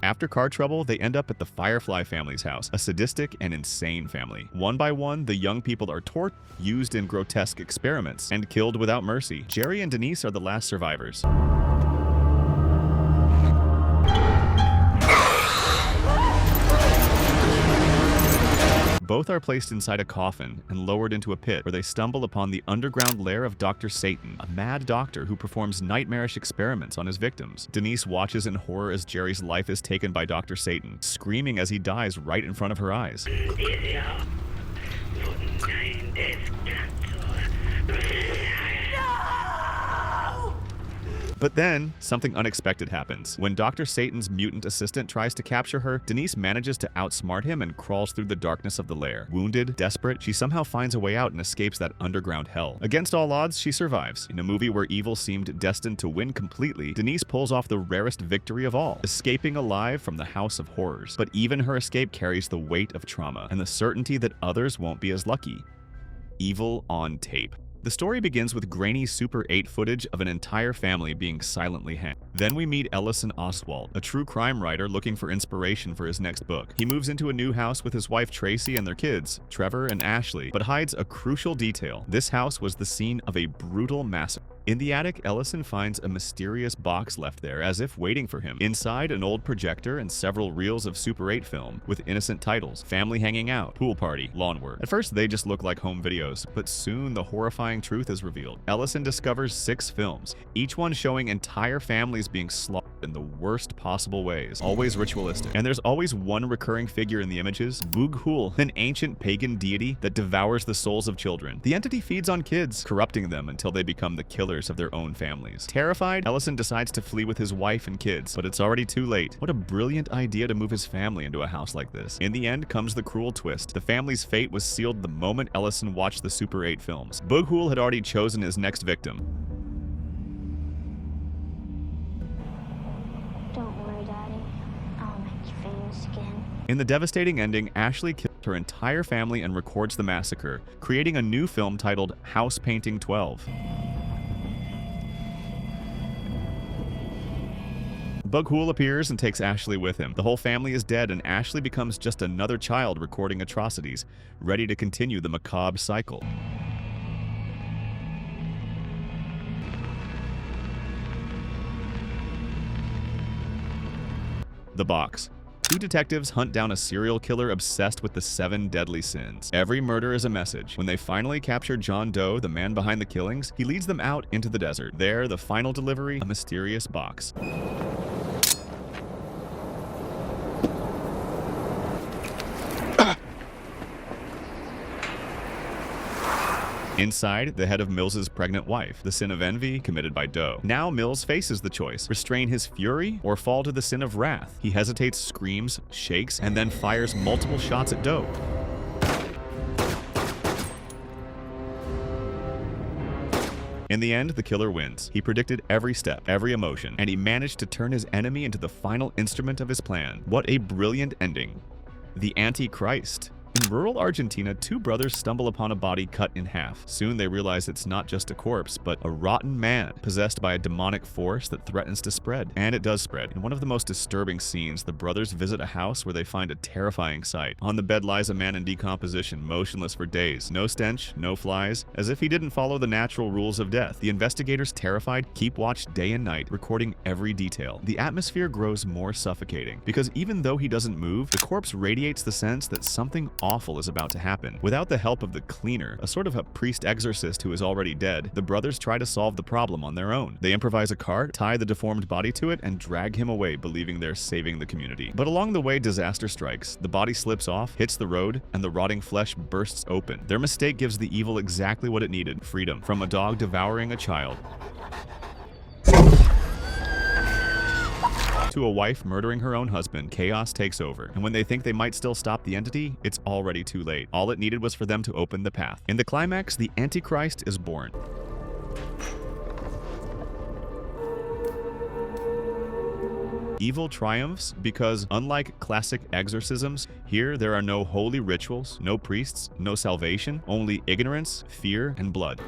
After car trouble, they end up at the Firefly family's house, a sadistic and insane family. One by one, the young people are tortured, used in grotesque experiments, and killed without mercy. Jerry and Denise are the last survivors. Both are placed inside a coffin and lowered into a pit where they stumble upon the underground lair of Dr. Satan, a mad doctor who performs nightmarish experiments on his victims. Denise watches in horror as Jerry's life is taken by Dr. Satan, screaming as he dies right in front of her eyes. But then, something unexpected happens. When Dr. Satan's mutant assistant tries to capture her, Denise manages to outsmart him and crawls through the darkness of the lair. Wounded, desperate, she somehow finds a way out and escapes that underground hell. Against all odds, she survives. In a movie where evil seemed destined to win completely, Denise pulls off the rarest victory of all, escaping alive from the House of Horrors. But even her escape carries the weight of trauma and the certainty that others won't be as lucky. Evil on tape. The story begins with grainy Super 8 footage of an entire family being silently hanged. Then we meet Ellison Oswalt, a true crime writer looking for inspiration for his next book. He moves into a new house with his wife Tracy and their kids, Trevor and Ashley, but hides a crucial detail. This house was the scene of a brutal massacre. In the attic, Ellison finds a mysterious box left there, as if waiting for him. Inside, an old projector and several reels of Super 8 film, with innocent titles: Family Hanging Out, Pool Party, Lawn Work. At first, they just look like home videos, but soon the horrifying truth is revealed. Ellison discovers 6 films, each one showing entire families being slaughtered in the worst possible ways, always ritualistic. And there's always one recurring figure in the images: Vughul, an ancient pagan deity that devours the souls of children. The entity feeds on kids, corrupting them until they become the killers mothers of their own families. Terrified, Ellison decides to flee with his wife and kids, but it's already too late. What a brilliant idea to move his family into a house like this. In the end comes the cruel twist. The family's fate was sealed the moment Ellison watched the Super 8 films. Bughul had already chosen his next victim. Don't worry, Daddy. I'll make you famous again. In the devastating ending, Ashley kills her entire family and records the massacre, creating a new film titled House Painting 12. Bughul appears and takes Ashley with him. The whole family is dead, and Ashley becomes just another child recording atrocities, ready to continue the macabre cycle. The Box. Two detectives hunt down a serial killer obsessed with the 7 deadly sins. Every murder is a message. When they finally capture John Doe, the man behind the killings, he leads them out into the desert. There, the final delivery, a mysterious box. Inside, the head of Mills's pregnant wife, the sin of envy committed by Doe. Now Mills faces the choice: restrain his fury or fall to the sin of wrath. He hesitates, screams, shakes, and then fires multiple shots at Doe. In the end, the killer wins. He predicted every step, every emotion, and he managed to turn his enemy into the final instrument of his plan. What a brilliant ending. The Antichrist. In rural Argentina, two brothers stumble upon a body cut in half. Soon they realize it's not just a corpse, but a rotten man possessed by a demonic force that threatens to spread. And it does spread. In one of the most disturbing scenes, the brothers visit a house where they find a terrifying sight. On the bed lies a man in decomposition, motionless for days. No stench, no flies, as if he didn't follow the natural rules of death. The investigators, terrified, keep watch day and night, recording every detail. The atmosphere grows more suffocating, because even though he doesn't move, the corpse radiates the sense that something awful is about to happen. Without the help of the cleaner, a sort of a priest exorcist who is already dead, the brothers try to solve the problem on their own. They improvise a cart, tie the deformed body to it, and drag him away, believing they're saving the community. But along the way, disaster strikes. The body slips off, hits the road, and the rotting flesh bursts open. Their mistake gives the evil exactly what it needed: freedom from a dog devouring a child. To a wife murdering her own husband, chaos takes over, and when they think they might still stop the entity, it's already too late. All it needed was for them to open the path. In the climax, the Antichrist is born. Evil triumphs because, unlike classic exorcisms, here there are no holy rituals, no priests, no salvation, only ignorance, fear, and blood.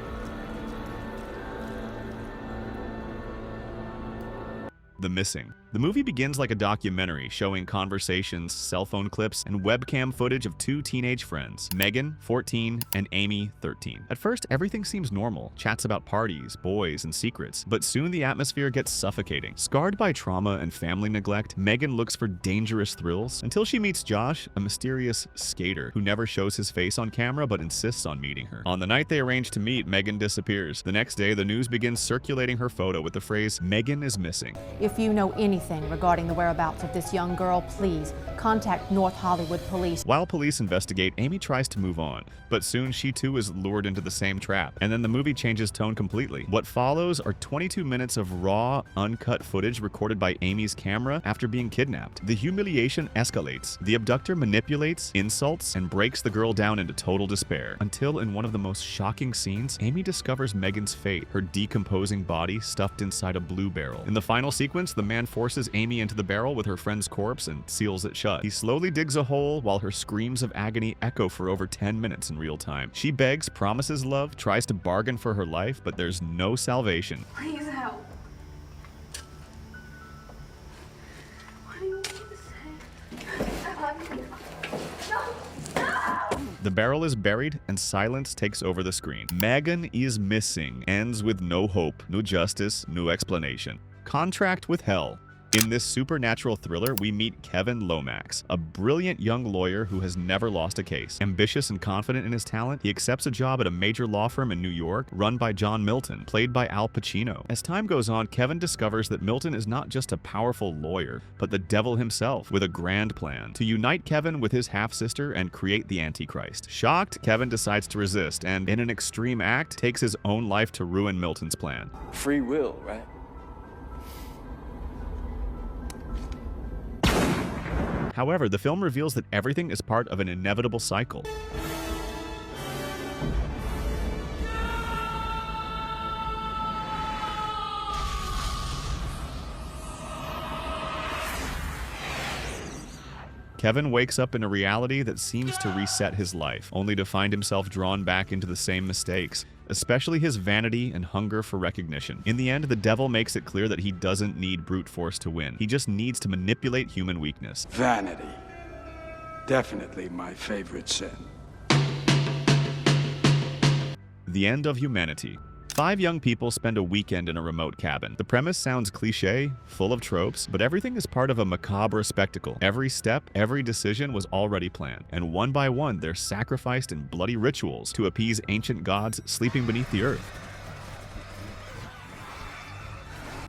The Missing. The movie begins like a documentary showing conversations, cell phone clips, and webcam footage of two teenage friends, Megan, 14, and Amy, 13. At first, everything seems normal, chats about parties, boys, and secrets, but soon the atmosphere gets suffocating. Scarred by trauma and family neglect, Megan looks for dangerous thrills until she meets Josh, a mysterious skater who never shows his face on camera but insists on meeting her. On the night they arrange to meet, Megan disappears. The next day, the news begins circulating her photo with the phrase, "Megan is missing." If you know anything regarding the whereabouts of this young girl, please contact North Hollywood Police. While police investigate, Amy tries to move on, but soon she too is lured into the same trap, and then the movie changes tone completely. What follows are 22 minutes of raw, uncut footage recorded by Amy's camera after being kidnapped. The humiliation escalates. The abductor manipulates, insults, and breaks the girl down into total despair, until in one of the most shocking scenes, Amy discovers Megan's fate, her decomposing body stuffed inside a blue barrel. In the final sequence, the man forces Amy into the barrel with her friend's corpse and seals it shut. He slowly digs a hole while her screams of agony echo for over 10 minutes in real time. She begs, promises love, tries to bargain for her life, but there's no salvation. Please help. What do you want me to say? I love you. No! The barrel is buried and silence takes over the screen. Megan is missing ends with no hope, no justice, no explanation. Contract with Hell. In this supernatural thriller, we meet Kevin Lomax, a brilliant young lawyer who has never lost a case. Ambitious and confident in his talent, he accepts a job at a major law firm in New York, run by John Milton, played by Al Pacino. As time goes on, Kevin discovers that Milton is not just a powerful lawyer, but the devil himself, with a grand plan to unite Kevin with his half-sister and create the Antichrist. Shocked, Kevin decides to resist, and in an extreme act, takes his own life to ruin Milton's plan. Free will, right? However, the film reveals that everything is part of an inevitable cycle. Kevin wakes up in a reality that seems to reset his life, only to find himself drawn back into the same mistakes, especially his vanity and hunger for recognition. In the end, the devil makes it clear that he doesn't need brute force to win. He just needs to manipulate human weakness. Vanity. Definitely my favorite sin. The End of Humanity. 5 young people spend a weekend in a remote cabin. The premise sounds cliché, full of tropes, but everything is part of a macabre spectacle. Every step, every decision was already planned, and one by one they're sacrificed in bloody rituals to appease ancient gods sleeping beneath the earth.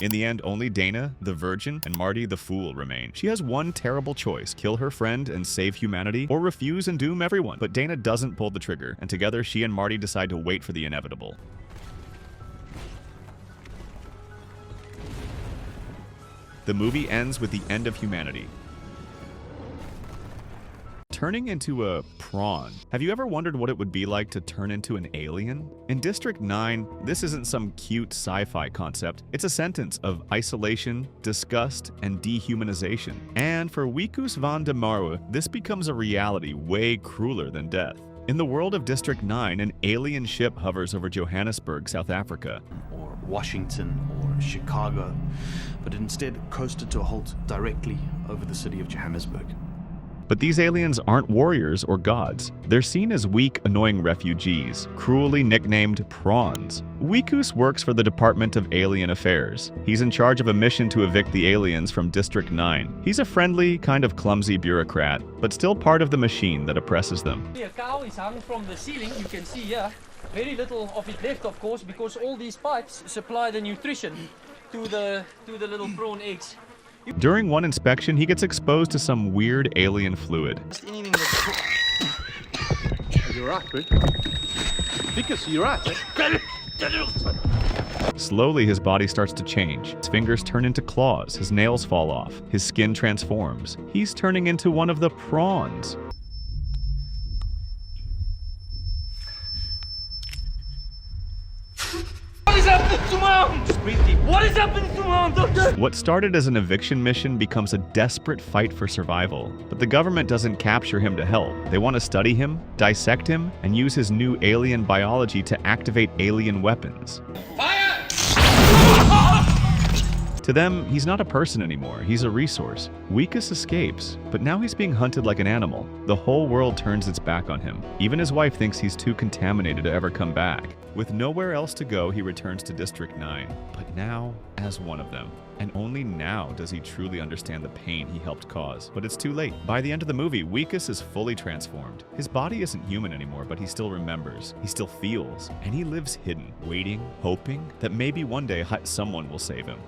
In the end, only Dana, the virgin, and Marty, the fool, remain. She has one terrible choice: kill her friend and save humanity, or refuse and doom everyone. But Dana doesn't pull the trigger, and together she and Marty decide to wait for the inevitable. The movie ends with the end of humanity. Turning into a prawn. Have you ever wondered what it would be like to turn into an alien? In District 9, this isn't some cute sci-fi concept. It's a sentence of isolation, disgust, and dehumanization. And for Wikus van der Marwe, this becomes a reality way crueler than death. In the world of District 9, an alien ship hovers over Johannesburg, South Africa. Or Washington or Chicago, but instead coasted to a halt directly over the city of Johannesburg. But these aliens aren't warriors or gods. They're seen as weak, annoying refugees, cruelly nicknamed prawns. Wikus works for the Department of Alien Affairs. He's in charge of a mission to evict the aliens from District 9. He's a friendly, kind of clumsy bureaucrat, but still part of the machine that oppresses them. A cow is hung from the ceiling, you can see here. Very little of it left, of course, because all these pipes supply the nutrition to the little prawn eggs. During one inspection, he gets exposed to some weird alien fluid. You're right, bro. Because you're right. Slowly, his body starts to change. His fingers turn into claws, his nails fall off, his skin transforms. He's turning into one of the prawns. What is happening to Mom? Just breathe deep. What is happening to Mom, doctor? What started as an eviction mission becomes a desperate fight for survival. But the government doesn't capture him to help. They want to study him, dissect him, and use his new alien biology to activate alien weapons. Fire! To them, he's not a person anymore, he's a resource. Wikus escapes, but now he's being hunted like an animal. The whole world turns its back on him. Even his wife thinks he's too contaminated to ever come back. With nowhere else to go, he returns to District 9, but now as one of them. And only now does he truly understand the pain he helped cause. But it's too late. By the end of the movie, Wikus is fully transformed. His body isn't human anymore, but he still remembers, he still feels, and he lives hidden, waiting, hoping that maybe one day someone will save him.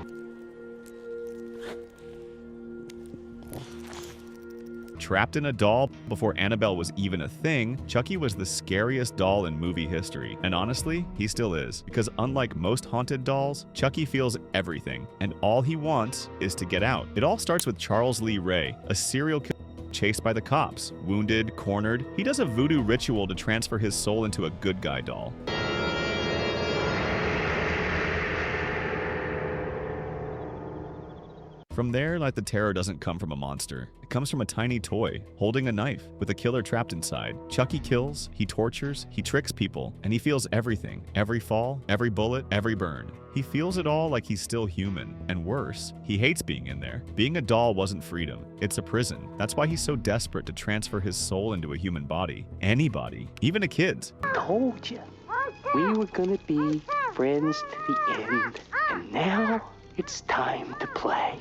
Trapped in a doll before Annabelle was even a thing, Chucky was the scariest doll in movie history. And honestly, he still is. Because unlike most haunted dolls, Chucky feels everything, and all he wants is to get out. It all starts with Charles Lee Ray, a serial killer chased by the cops. Wounded, cornered, he does a voodoo ritual to transfer his soul into a good guy doll. From there, Night the Terror doesn't come from a monster. It comes from a tiny toy, holding a knife, with a killer trapped inside. Chucky kills, he tortures, he tricks people, and he feels everything. Every fall, every bullet, every burn. He feels it all like he's still human. And worse, he hates being in there. Being a doll wasn't freedom. It's a prison. That's why he's so desperate to transfer his soul into a human body. Anybody. Even a kid's. Told you. We were gonna be friends to the end. And now it's time to play.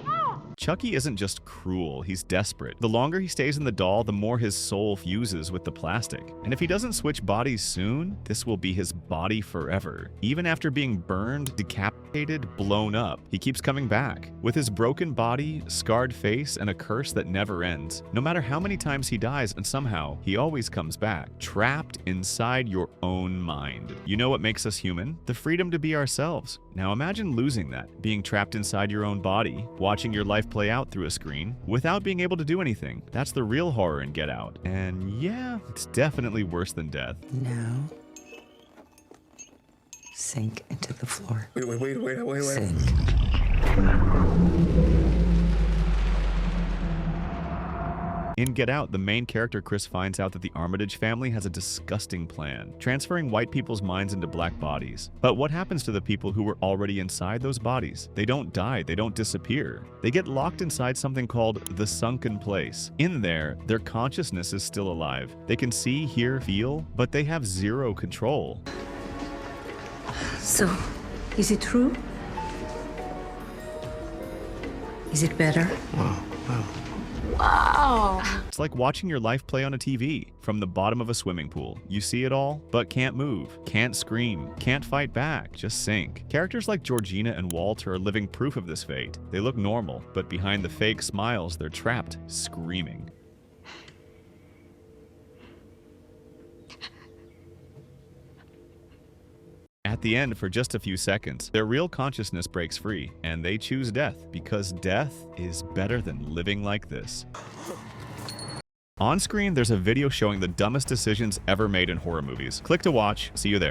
Chucky isn't just cruel, he's desperate. The longer he stays in the doll, the more his soul fuses with the plastic. And if he doesn't switch bodies soon, this will be his body forever. Even after being burned, decapitated, blown up, he keeps coming back. With his broken body, scarred face, and a curse that never ends. No matter how many times he dies, and somehow, he always comes back. Trapped inside your own mind. You know what makes us human? The freedom to be ourselves. Now imagine losing that, being trapped inside your own body, watching your life play out through a screen, without being able to do anything. That's the real horror in Get Out. And yeah, it's definitely worse than death. Now, sink into the floor. Wait. Sink. In Get Out, the main character Chris finds out that the Armitage family has a disgusting plan, transferring white people's minds into black bodies. But what happens to the people who were already inside those bodies? They don't die, they don't disappear. They get locked inside something called the sunken place. In there, their consciousness is still alive. They can see, hear, feel, but they have zero control. So, is it true? Is it better? Wow. Wow! It's like watching your life play on a TV from the bottom of a swimming pool. You see it all, but can't move, can't scream, can't fight back, just sink. Characters like Georgina and Walter are living proof of this fate. They look normal, but behind the fake smiles, they're trapped, screaming. At the end, for just a few seconds, their real consciousness breaks free, and they choose death because death is better than living like this. On screen, there's a video showing the dumbest decisions ever made in horror movies. Click to watch. See you there.